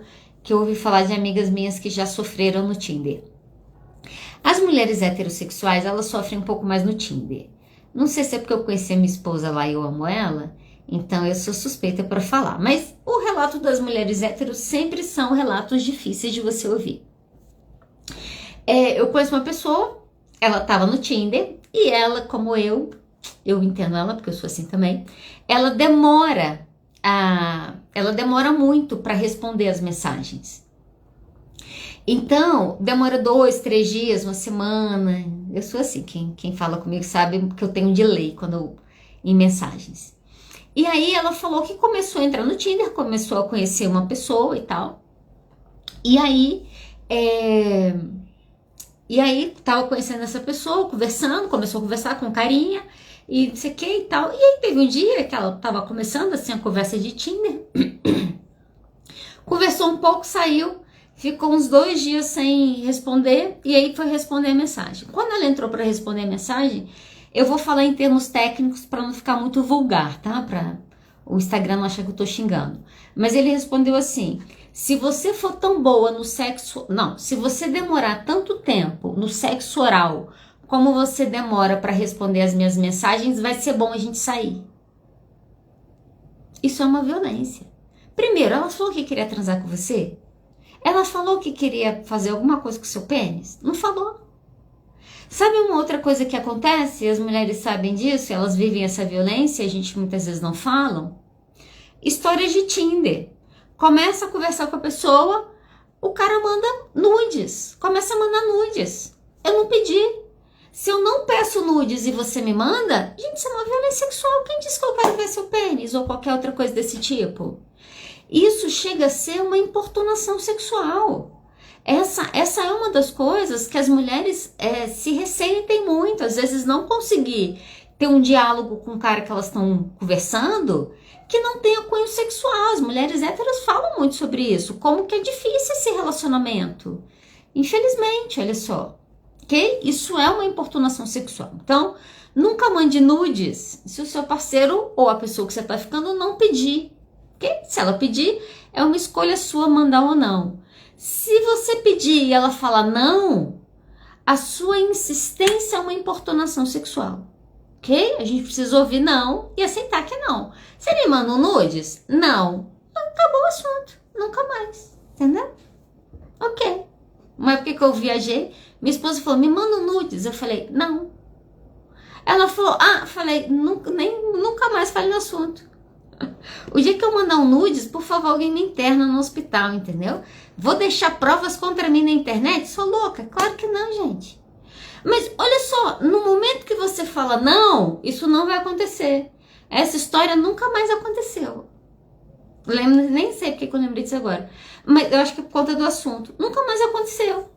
ouvi falar de amigas minhas que já sofreram no Tinder. As mulheres heterossexuais, elas sofrem um pouco mais no Tinder. Não sei se é porque eu conheci a minha esposa lá e eu amo ela, então eu sou suspeita para falar. Mas o relato das mulheres héteros sempre são relatos difíceis de você ouvir. Eu conheço uma pessoa, ela estava no Tinder e ela, como eu entendo ela porque eu sou assim também, ela demora muito para responder as mensagens. Então, demora 2, 3 dias, uma semana. Eu sou assim, quem fala comigo sabe que eu tenho um delay em mensagens. E aí ela falou que começou a entrar no Tinder, começou a conhecer uma pessoa e tal. E aí tava conhecendo essa pessoa, conversando, começou a conversar com carinha e não sei o que e tal. E aí teve um dia que ela tava começando assim a conversa de Tinder. Conversou um pouco, saiu, ficou uns 2 dias sem responder e aí foi responder a mensagem. Quando ela entrou para responder a mensagem, eu vou falar em termos técnicos para não ficar muito vulgar, tá? Para o Instagram não achar que eu tô xingando. Mas ele respondeu assim: se você for tão boa no sexo... Não, se você demorar tanto tempo no sexo oral como você demora para responder as minhas mensagens, vai ser bom a gente sair. Isso é uma violência. Primeiro, ela falou que queria transar com você? Ela falou que queria fazer alguma coisa com o seu pênis? Não falou. Sabe uma outra coisa que acontece? As mulheres sabem disso, elas vivem essa violência e a gente muitas vezes não falam. Histórias de Tinder. Começa a conversar com a pessoa, o cara manda nudes. Começa a mandar nudes. Eu não pedi. Se eu não peço nudes e você me manda, gente, isso é uma violência sexual. Quem disse que eu quero ver seu pênis ou qualquer outra coisa desse tipo? Isso chega a ser uma importunação sexual. Essa é uma das coisas que as mulheres se ressentem muito. Às vezes não conseguir ter um diálogo com o cara que elas estão conversando que não tenha cunho sexual. As mulheres héteras falam muito sobre isso. Como que é difícil esse relacionamento. Infelizmente, olha só. Ok? Isso é uma importunação sexual. Então, nunca mande nudes se o seu parceiro ou a pessoa que você está ficando não pedir. Okay? Se ela pedir, é uma escolha sua mandar ou não. Se você pedir e ela falar não, a sua insistência é uma importunação sexual. Ok? A gente precisa ouvir não e aceitar que não. Você me manda um nudes? Não. Acabou o assunto. Nunca mais. Entendeu? Ok. Uma época que eu viajei, minha esposa falou, me manda um nudes. Eu falei, não. Ela falou, falei, nunca mais fale no assunto. O dia que eu mandar um nudes, por favor, alguém me interna no hospital, entendeu? Vou deixar provas contra mim na internet? Sou louca? Claro que não, gente. Mas olha só, no momento que você fala não, isso não vai acontecer. Essa história nunca mais aconteceu. Nem sei porque eu lembrei disso agora. Mas eu acho que é por conta do assunto. Nunca mais aconteceu.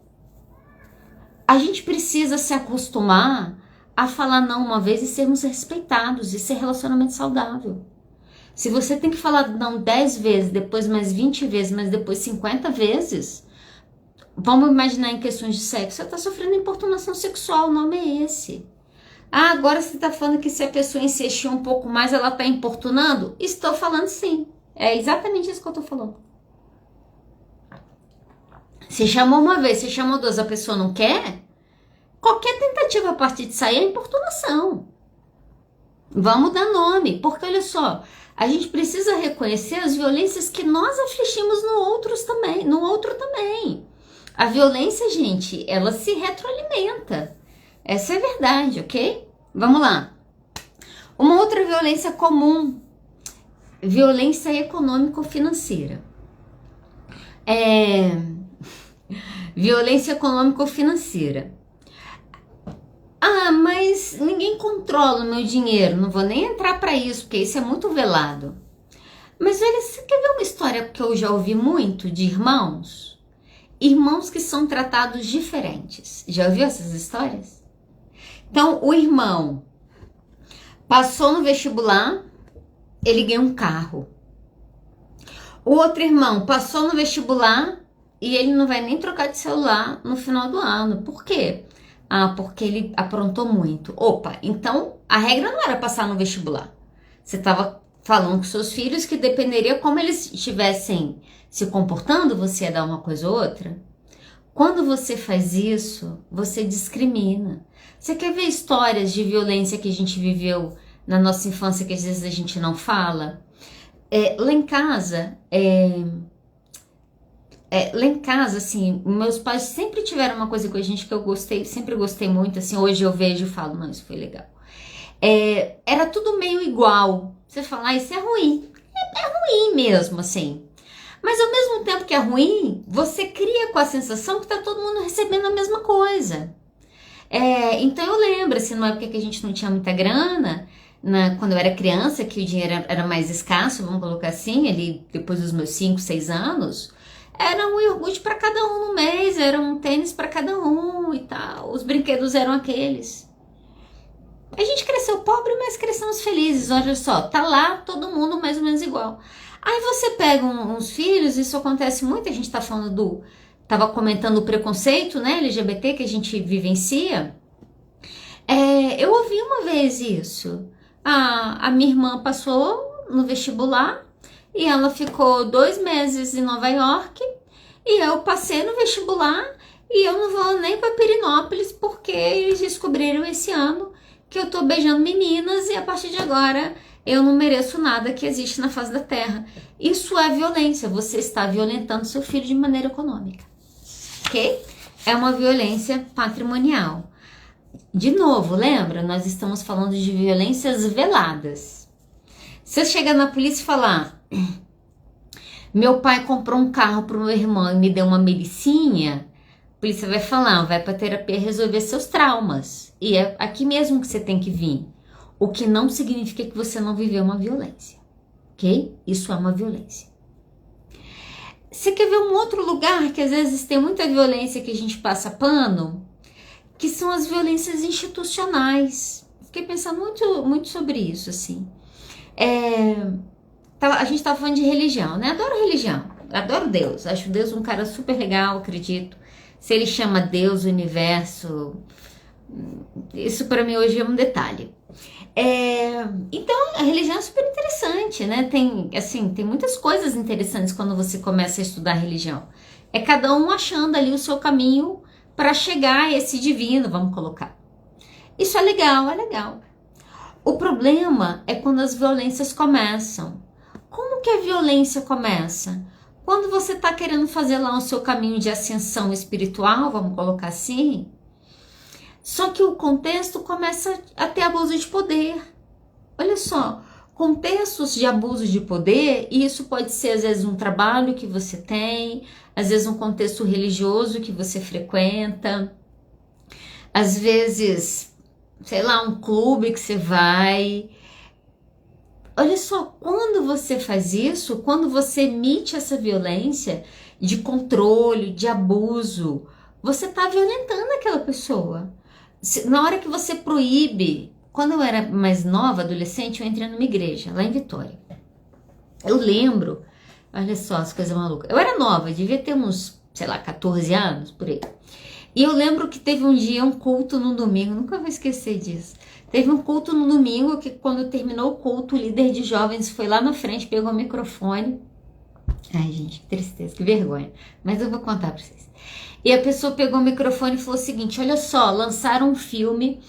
A gente precisa se acostumar a falar não uma vez e sermos respeitados. Isso é relacionamento saudável. Se você tem que falar não 10 vezes, depois mais 20 vezes, mas depois 50 vezes, vamos imaginar em questões de sexo, você está sofrendo importunação sexual, o nome é esse. Agora você está falando que se a pessoa insistir um pouco mais, ela está importunando? Estou falando sim. É exatamente isso que eu estou falando. Você chamou uma vez, você chamou 2, a pessoa não quer? Qualquer tentativa a partir de sair é importunação. Vamos dar nome, porque olha só, a gente precisa reconhecer as violências que nós afligimos no outro também. A violência, gente, ela se retroalimenta. Essa é a verdade, ok? Vamos lá. Uma outra violência comum, violência econômico-financeira. Violência econômico-financeira. Mas ninguém controla o meu dinheiro. Não vou nem entrar para isso, porque isso é muito velado. Mas olha, você quer ver uma história que eu já ouvi muito de irmãos? Irmãos que são tratados diferentes. Já ouviu essas histórias? Então, o irmão passou no vestibular, ele ganhou um carro. O outro irmão passou no vestibular e ele não vai nem trocar de celular no final do ano. Por quê? Porque ele aprontou muito. Opa, então a regra não era passar no vestibular. Você estava falando com seus filhos que dependeria como eles estivessem se comportando, você ia dar uma coisa ou outra. Quando você faz isso, você discrimina. Você quer ver histórias de violência que a gente viveu na nossa infância que às vezes a gente não fala? Lá em casa, assim, meus pais sempre tiveram uma coisa com a gente que eu gostei, sempre gostei muito, assim, hoje eu vejo e falo, não, isso foi legal. Era tudo meio igual. Você fala, isso é ruim. É ruim mesmo, assim. Mas ao mesmo tempo que é ruim, você cria com a sensação que tá todo mundo recebendo a mesma coisa. Então eu lembro, assim, numa época que a gente não tinha muita grana, quando eu era criança, que o dinheiro era mais escasso, vamos colocar assim, ali depois dos meus 5, 6 anos, era um iogurte para cada um no mês, era um tênis para cada um e tal, os brinquedos eram aqueles. A gente cresceu pobre, mas crescemos felizes, olha só, tá lá todo mundo mais ou menos igual. Aí você pega uns filhos, isso acontece muito, a gente tá falando tava comentando o preconceito, né, LGBT que a gente vivencia. Eu ouvi uma vez isso. A minha irmã passou no vestibular e ela ficou 2 meses em Nova York e eu passei no vestibular e eu não vou nem para Pirinópolis porque eles descobriram esse ano que eu tô beijando meninas e a partir de agora eu não mereço nada que existe na face da terra. Isso é violência, você está violentando seu filho de maneira econômica, ok? É uma violência patrimonial. De novo, lembra? Nós estamos falando de violências veladas. Se eu chegar na polícia e falar, meu pai comprou um carro para o meu irmão e me deu uma melicinha, a polícia vai falar, vai para terapia resolver seus traumas. E é aqui mesmo que você tem que vir. O que não significa que você não viveu uma violência, ok? Isso é uma violência. Você quer ver um outro lugar que às vezes tem muita violência que a gente passa pano? Que são as violências institucionais. Fiquei pensando muito sobre isso, assim. A gente estava falando de religião, né? Adoro religião, adoro Deus. Acho Deus um cara super legal, acredito. Se ele chama Deus, o universo, isso para mim hoje é um detalhe. Então, a religião é super interessante, né? Tem muitas coisas interessantes quando você começa a estudar religião. É cada um achando ali o seu caminho para chegar a esse divino, vamos colocar. Isso é legal, é legal. O problema é quando as violências começam. Como que a violência começa? Quando você está querendo fazer lá o seu caminho de ascensão espiritual, vamos colocar assim, só que o contexto começa a ter abuso de poder. Olha só, contextos de abuso de poder, e isso pode ser às vezes um trabalho que você tem, às vezes um contexto religioso que você frequenta, às vezes, sei lá, um clube que você vai. Olha só, quando você faz isso, quando você emite essa violência de controle, de abuso, você está violentando aquela pessoa. Na hora que você proíbe, quando eu era mais nova, adolescente, eu entrei numa igreja, lá em Vitória. Eu lembro, olha só as coisas malucas. Eu era nova, devia ter uns, sei lá, 14 anos, por aí. E eu lembro que teve um dia um culto no domingo, nunca vou esquecer disso. Teve um culto no domingo que quando terminou o culto, o líder de jovens foi lá na frente, pegou o microfone. Ai, gente, que tristeza, que vergonha. Mas eu vou contar pra vocês. E a pessoa pegou o microfone e falou o seguinte, olha só, lançaram um filme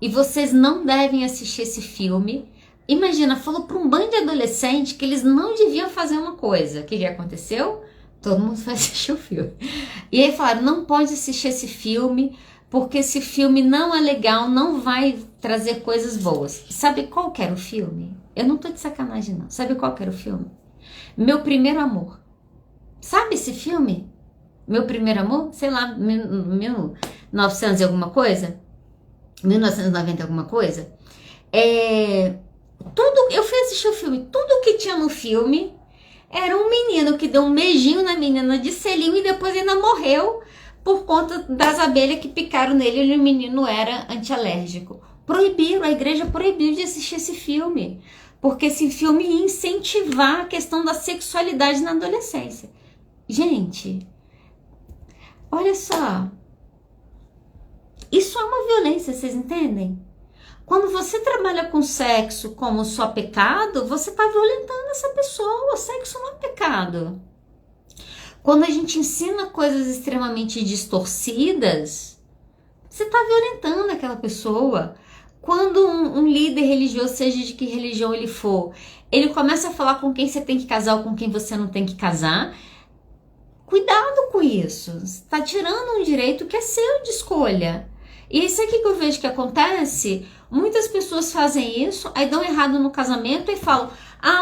e vocês não devem assistir esse filme. Imagina, falou para um bando de adolescente que eles não deviam fazer uma coisa. O que aconteceu? Todo mundo foi assistir o filme. E aí falaram, não pode assistir esse filme, porque esse filme não é legal, não vai trazer coisas boas. Sabe qual que era o filme? Eu não tô de sacanagem não. Sabe qual que era o filme? Meu Primeiro Amor. Sabe esse filme? Meu Primeiro Amor? Sei lá, 1900 e alguma coisa? 1990 alguma coisa? Eu fui assistir o filme, tudo que tinha no filme era um menino que deu um beijinho na menina de selinho e depois ainda morreu por conta das abelhas que picaram nele e o menino era antialérgico. Proibiram, a igreja proibiu de assistir esse filme, porque esse filme ia incentivar a questão da sexualidade na adolescência. Gente, olha só, isso é uma violência, vocês entendem? Quando você trabalha com sexo como só pecado, você está violentando essa pessoa. O sexo não é pecado. Quando a gente ensina coisas extremamente distorcidas, você está violentando aquela pessoa. Quando um líder religioso, seja de que religião ele for, ele começa a falar com quem você tem que casar ou com quem você não tem que casar, cuidado com isso. Você está tirando um direito que é seu de escolha. E isso aqui que eu vejo que acontece, muitas pessoas fazem isso, aí dão errado no casamento e falam,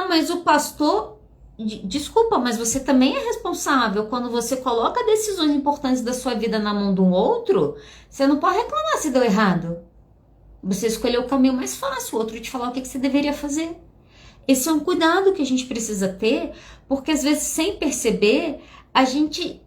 mas o pastor... Desculpa, mas você também é responsável. Quando você coloca decisões importantes da sua vida na mão de um outro, você não pode reclamar se deu errado. Você escolheu o caminho mais fácil, o outro te falar o que você deveria fazer. Esse é um cuidado que a gente precisa ter, porque às vezes, sem perceber, a gente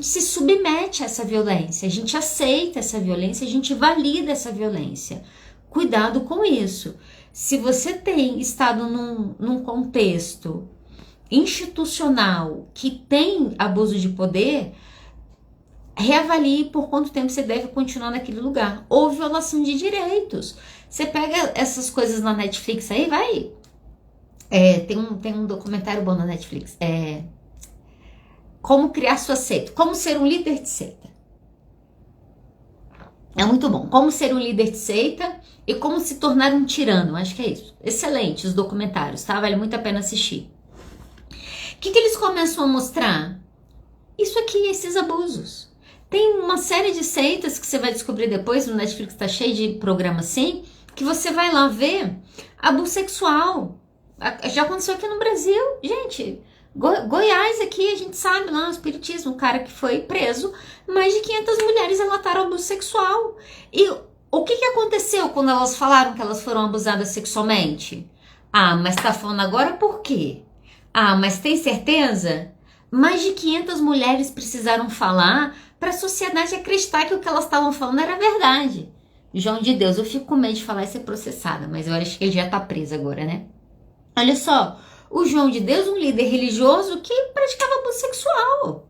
se submete a essa violência, a gente aceita essa violência, a gente valida essa violência. Cuidado com isso. Se você tem estado num contexto institucional que tem abuso de poder, reavalie por quanto tempo você deve continuar naquele lugar. Ou violação de direitos. Você pega essas coisas na Netflix aí, vai. Tem um documentário bom na Netflix. Como criar sua seita. Como ser um líder de seita. É muito bom. Como ser um líder de seita e como se tornar um tirano. Acho que é isso. Excelente os documentários, tá? Vale muito a pena assistir. O que eles começam a mostrar? Isso aqui, esses abusos. Tem uma série de seitas que você vai descobrir depois, no Netflix tá cheio de programa assim, que você vai lá ver abuso sexual. Já aconteceu aqui no Brasil. Gente, Goiás aqui, a gente sabe lá, o espiritismo, o cara que foi preso, mais de 500 mulheres relataram abuso sexual. E o que aconteceu quando elas falaram que elas foram abusadas sexualmente? Mas tá falando agora por quê? Mas tem certeza? Mais de 500 mulheres precisaram falar para a sociedade acreditar que o que elas estavam falando era verdade. João de Deus, eu fico com medo de falar e ser processada, mas eu acho que ele já tá preso agora, né? Olha só, o João de Deus, um líder religioso que praticava abuso sexual.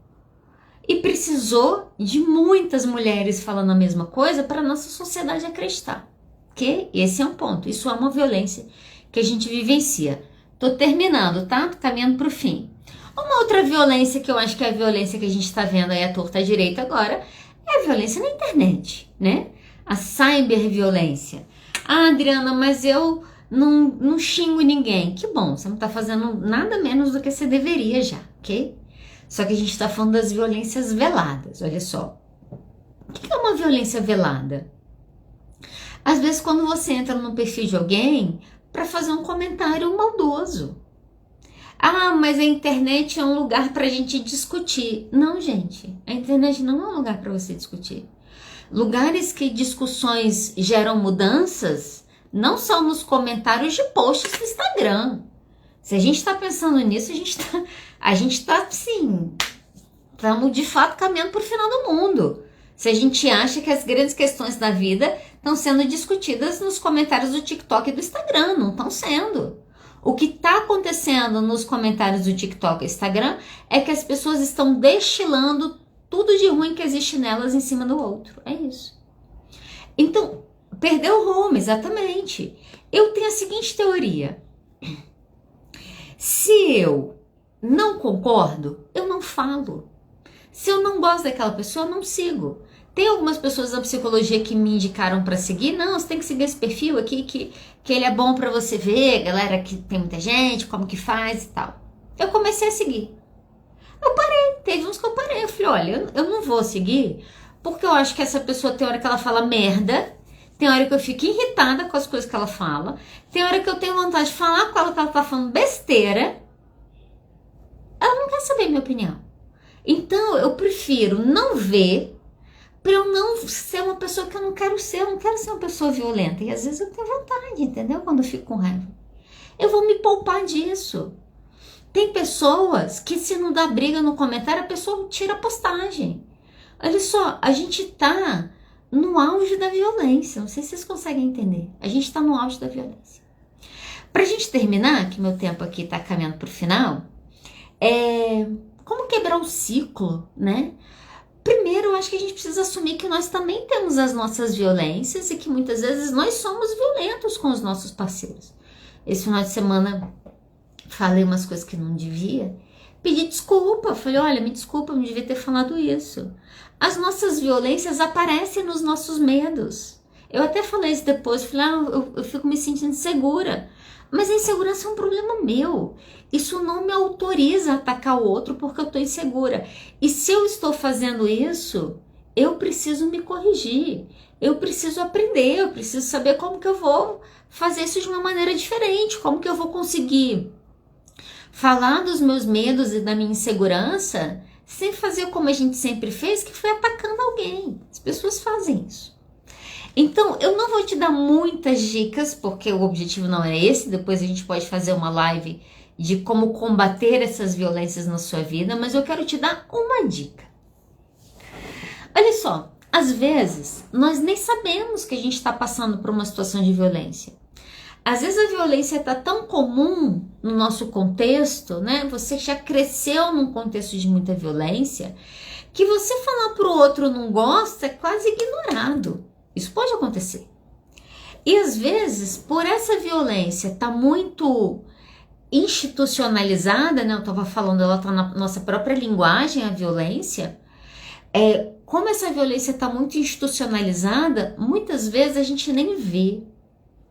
E precisou de muitas mulheres falando a mesma coisa para a nossa sociedade acreditar. Que esse é um ponto, isso é uma violência que a gente vivencia. Tô terminando, tá? Tô caminhando pro fim. Uma outra violência que eu acho que é a violência que a gente tá vendo aí à torta à direita agora é a violência na internet, né? A cyberviolência. Adriana, mas eu não xingo ninguém. Que bom, você não tá fazendo nada menos do que você deveria já, ok? Só que a gente tá falando das violências veladas, olha só. O que é uma violência velada? Às vezes quando você entra no perfil de alguém para fazer um comentário maldoso. Mas a internet é um lugar pra gente discutir. Não, gente, a internet não é um lugar para você discutir. Lugares que discussões geram mudanças não são nos comentários de posts do Instagram. Se a gente está pensando nisso, a gente tá assim, estamos de fato caminhando para o final do mundo. Se a gente acha que as grandes questões da vida estão sendo discutidas nos comentários do TikTok e do Instagram, não estão sendo. O que está acontecendo nos comentários do TikTok e Instagram é que as pessoas estão destilando tudo de ruim que existe nelas em cima do outro. É isso. Então, perdeu o rumo, exatamente. Eu tenho a seguinte teoria. Se eu não concordo, eu não falo. Se eu não gosto daquela pessoa, eu não sigo. Tem algumas pessoas da psicologia que me indicaram para seguir. Não, você tem que seguir esse perfil aqui que ele é bom para você ver, galera, que tem muita gente, como que faz e tal. Eu comecei a seguir. Eu parei, teve uns que eu parei. Eu falei, olha, eu não vou seguir, porque eu acho que essa pessoa tem hora que ela fala merda, tem hora que eu fico irritada com as coisas que ela fala, tem hora que eu tenho vontade de falar com ela que ela tá falando besteira. Ela não quer saber minha opinião. Então, eu prefiro não ver, para eu não ser uma pessoa que eu não quero ser. Eu não quero ser uma pessoa violenta. E às vezes eu tenho vontade, entendeu? Quando eu fico com raiva. Eu vou me poupar disso. Tem pessoas que, se não dá briga no comentário, a pessoa tira a postagem. Olha só, a gente tá no auge da violência. Não sei se vocês conseguem entender. A gente tá no auge da violência. Pra gente terminar, que meu tempo aqui tá caminhando pro final, como quebrar o ciclo, né? Primeiro, eu acho que a gente precisa assumir que nós também temos as nossas violências e que muitas vezes nós somos violentos com os nossos parceiros. Esse final de semana falei umas coisas que não devia, Pedi desculpa, falei, olha, me desculpa, eu não devia ter falado isso. As nossas violências aparecem nos nossos medos. Eu até falei isso depois, falei, eu fico me sentindo insegura. Mas a insegurança é um problema meu. Isso não me autoriza a atacar o outro porque eu estou insegura. E se eu estou fazendo isso, eu preciso me corrigir. Eu preciso aprender, eu preciso saber como que eu vou fazer isso de uma maneira diferente. Como que eu vou conseguir falar dos meus medos e da minha insegurança sem fazer como a gente sempre fez, que foi atacando alguém. As pessoas fazem isso. Então, eu não vou te dar muitas dicas, porque o objetivo não é esse. Depois a gente pode fazer uma live de como combater essas violências na sua vida, mas eu quero te dar uma dica. Olha só, às vezes nós nem sabemos que a gente está passando por uma situação de violência. Às vezes a violência está tão comum no nosso contexto, né? Você já cresceu num contexto de muita violência, que você falar para o outro não gosta é quase ignorado. Isso pode acontecer. E às vezes, por essa violência estar muito institucionalizada, né? Eu estava falando, ela está na nossa própria linguagem, a violência. Como essa violência está muito institucionalizada, muitas vezes a gente nem vê.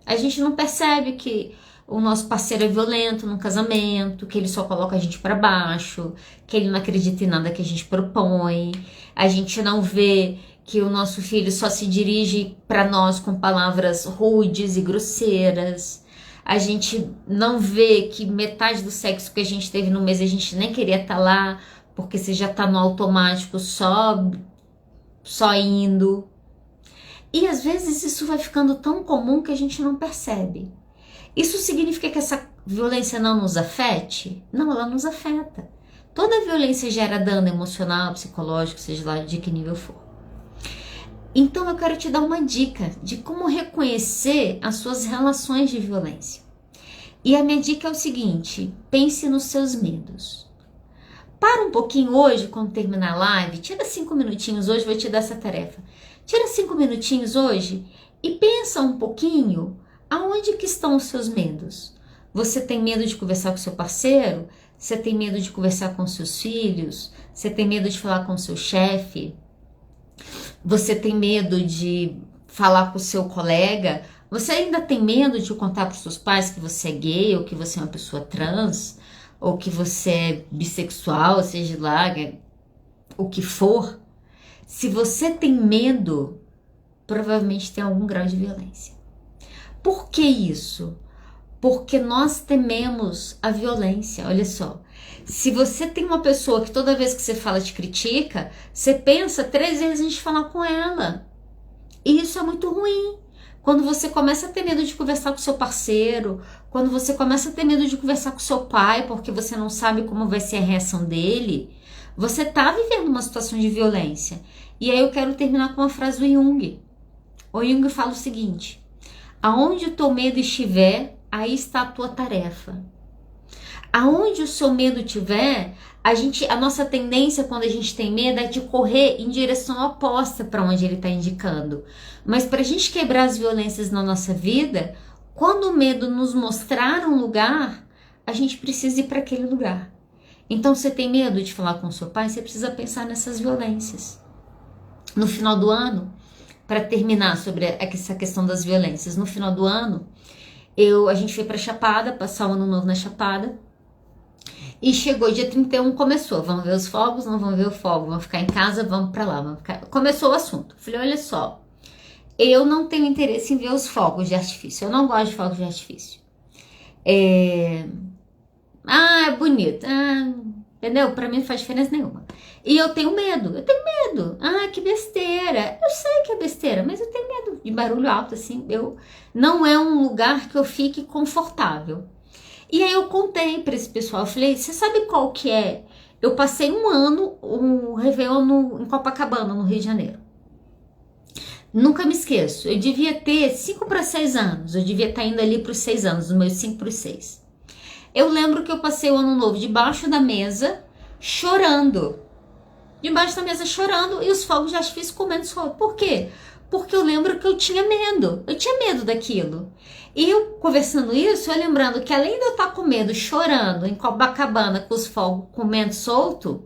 A gente não percebe que o nosso parceiro é violento no casamento, que ele só coloca a gente para baixo, que ele não acredita em nada que a gente propõe. A gente não vê que o nosso filho só se dirige para nós com palavras rudes e grosseiras. A gente não vê que metade do sexo que a gente teve no mês a gente nem queria estar lá, porque você já está no automático só indo. E às vezes isso vai ficando tão comum que a gente não percebe. Isso significa que essa violência não nos afete? Não, ela nos afeta. Toda violência gera dano emocional, psicológico, seja lá de que nível for. Então eu quero te dar uma dica de como reconhecer as suas relações de violência. E a minha dica é o seguinte: pense nos seus medos. Para um pouquinho hoje, quando terminar a live, tira 5 minutinhos hoje, vou te dar essa tarefa. Tira 5 minutinhos hoje e pensa um pouquinho aonde que estão os seus medos. Você tem medo de conversar com seu parceiro? Você tem medo de conversar com seus filhos? Você tem medo de falar com seu chefe? Você tem medo de falar com o seu colega? Você ainda tem medo de contar para os seus pais que você é gay, ou que você é uma pessoa trans, ou que você é bissexual, seja lá o que for? Se você tem medo, provavelmente tem algum grau de violência. Por que isso? Porque nós tememos a violência. Olha só, se você tem uma pessoa que toda vez que você fala te critica, você pensa 3 vezes antes de falar com ela. E isso é muito ruim. Quando você começa a ter medo de conversar com seu parceiro, quando você começa a ter medo de conversar com seu pai, porque você não sabe como vai ser a reação dele, você está vivendo uma situação de violência. E aí eu quero terminar com uma frase do Jung. O Jung fala o seguinte: aonde o teu medo estiver, aí está a tua tarefa. Aonde o seu medo estiver, a nossa tendência quando a gente tem medo é de correr em direção oposta para onde ele está indicando. Mas para a gente quebrar as violências na nossa vida, quando o medo nos mostrar um lugar, a gente precisa ir para aquele lugar. Então, você tem medo de falar com seu pai, você precisa pensar nessas violências. No final do ano, para terminar sobre essa questão das violências, no final do ano, a gente foi para Chapada, passar o ano novo na Chapada, e chegou dia 31, começou, vamos ver os fogos, não vamos ver o fogo, vamos ficar em casa, vamos para lá, começou o assunto. Falei, olha só, eu não tenho interesse em ver os fogos de artifício, eu não gosto de fogos de artifício. É bonito, entendeu? Pra mim não faz diferença nenhuma. E eu tenho medo. Que besteira. Eu sei que é besteira, mas eu tenho medo de barulho alto, assim. Não é um lugar que eu fique confortável. E aí eu contei pra esse pessoal, eu falei, você sabe qual que é? Eu passei um ano, um Réveillon em Copacabana, no Rio de Janeiro. Nunca me esqueço, eu devia ter 5 para 6 anos, eu devia estar indo ali para os 6 anos, os meus 5 para os 6. Eu lembro que eu passei o ano novo debaixo da mesa, chorando. Debaixo da mesa chorando e os fogos de artifício comendo fogo. Por quê? Porque eu lembro que eu tinha medo. Eu tinha medo daquilo. E eu conversando isso, eu lembrando que além de eu estar com medo, chorando em Copacabana com os fogos comendo solto,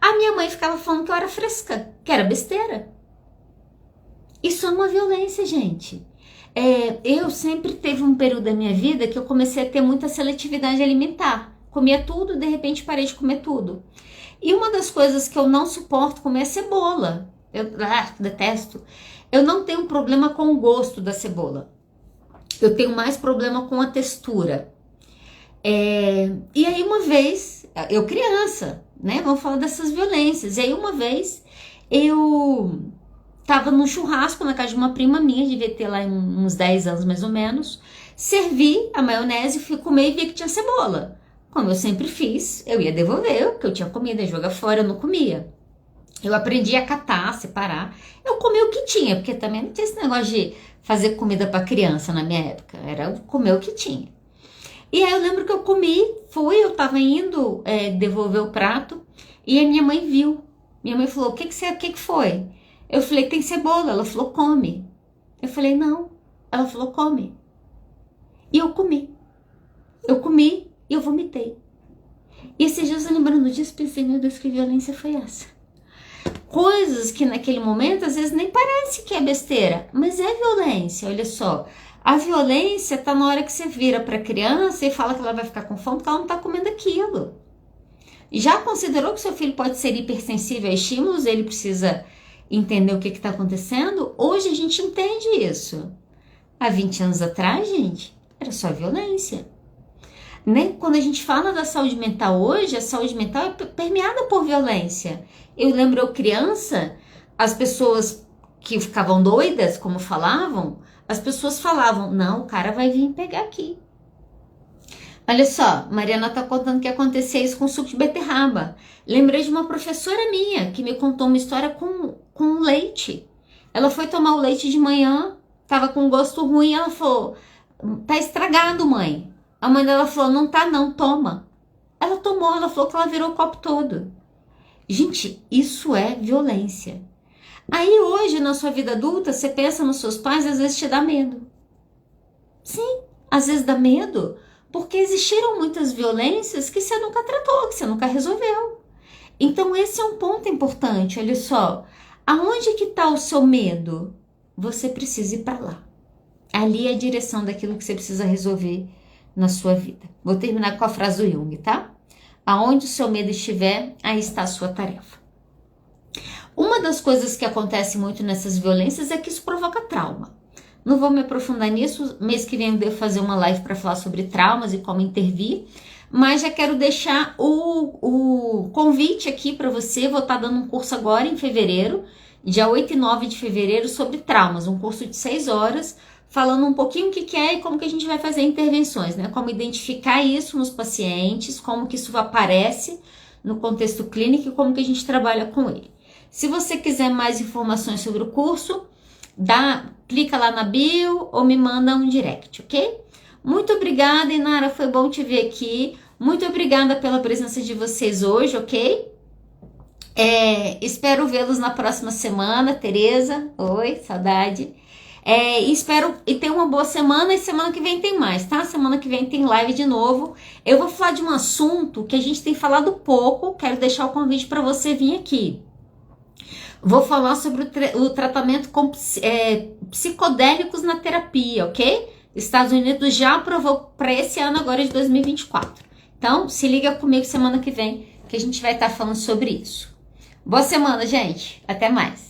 a minha mãe ficava falando que eu era fresca, que era besteira. Isso é uma violência, gente. Eu sempre teve um período da minha vida que eu comecei a ter muita seletividade alimentar. Comia tudo, de repente parei de comer tudo. E uma das coisas que eu não suporto comer é cebola. Eu detesto. Eu não tenho problema com o gosto da cebola. Eu tenho mais problema com a textura. E aí uma vez, eu criança, né? Vamos falar dessas violências. E aí uma vez, eu tava num churrasco na casa de uma prima minha, devia ter lá uns 10 anos mais ou menos. Servi a maionese, fui comer e vi que tinha cebola. Como eu sempre fiz, eu ia devolver, porque eu tinha comida, jogar fora, eu não comia. Eu aprendi a catar, separar. Eu comi o que tinha, porque também não tinha esse negócio de fazer comida para criança na minha época. Era comer o que tinha. E aí eu lembro que eu comi, eu tava indo devolver o prato, e a minha mãe viu. Minha mãe falou, o que foi? Eu falei, tem cebola. Ela falou, come. Eu falei, não. Ela falou, come. E eu comi. E eu vomitei. E esses dias eu lembrando disso, pensei, meu Deus, que violência foi essa? Coisas que naquele momento às vezes nem parece que é besteira, mas é violência, olha só. A violência tá na hora que você vira pra criança e fala que ela vai ficar com fome porque ela não tá comendo aquilo. Já considerou que seu filho pode ser hipersensível a estímulos, ele precisa entender o que está acontecendo? Hoje a gente entende isso. Há 20 anos atrás, gente, era só violência. Né? Quando a gente fala da saúde mental hoje, a saúde mental é permeada por violência. Eu lembro, eu criança, as pessoas que ficavam doidas, como falavam, as pessoas falavam, não, o cara vai vir pegar aqui. Olha só, Mariana tá contando que acontecia isso com suco de beterraba. Lembrei de uma professora minha que me contou uma história com leite. Ela foi tomar o leite de manhã, tava com gosto ruim, ela falou, tá estragado, mãe. A mãe dela falou, não tá não, toma. Ela tomou, ela falou que ela virou o copo todo. Gente, isso é violência. Aí hoje, na sua vida adulta, você pensa nos seus pais, às vezes te dá medo. Sim, às vezes dá medo, porque existiram muitas violências que você nunca tratou, que você nunca resolveu. Então esse é um ponto importante, olha só. Aonde que está o seu medo? Você precisa ir para lá. Ali é a direção daquilo que você precisa resolver na sua vida. Vou terminar com a frase do Jung, tá? Aonde o seu medo estiver, aí está a sua tarefa. Uma das coisas que acontece muito nessas violências é que isso provoca trauma. Não vou me aprofundar nisso, mês que vem eu devo fazer uma live para falar sobre traumas e como intervir, mas já quero deixar o convite aqui para você. Vou estar dando um curso agora em fevereiro, dia 8 e 9 de fevereiro, sobre traumas, um curso de 6 horas, falando um pouquinho o que é e como que a gente vai fazer intervenções, né? Como identificar isso nos pacientes, como que isso aparece no contexto clínico e como que a gente trabalha com ele. Se você quiser mais informações sobre o curso, clica lá na bio ou me manda um direct, ok? Muito obrigada, Inara, foi bom te ver aqui. Muito obrigada pela presença de vocês hoje, ok? Espero vê-los na próxima semana, Tereza. Oi, saudade. Espero e tenha uma boa semana, e semana que vem tem mais, tá? Semana que vem tem live de novo. Eu vou falar de um assunto que a gente tem falado pouco, quero deixar o convite para você vir aqui. Vou falar sobre o tratamento com psicodélicos na terapia, ok? Estados Unidos já aprovou para esse ano agora de 2024. Então, se liga comigo semana que vem, que a gente vai estar falando sobre isso. Boa semana, gente. Até mais.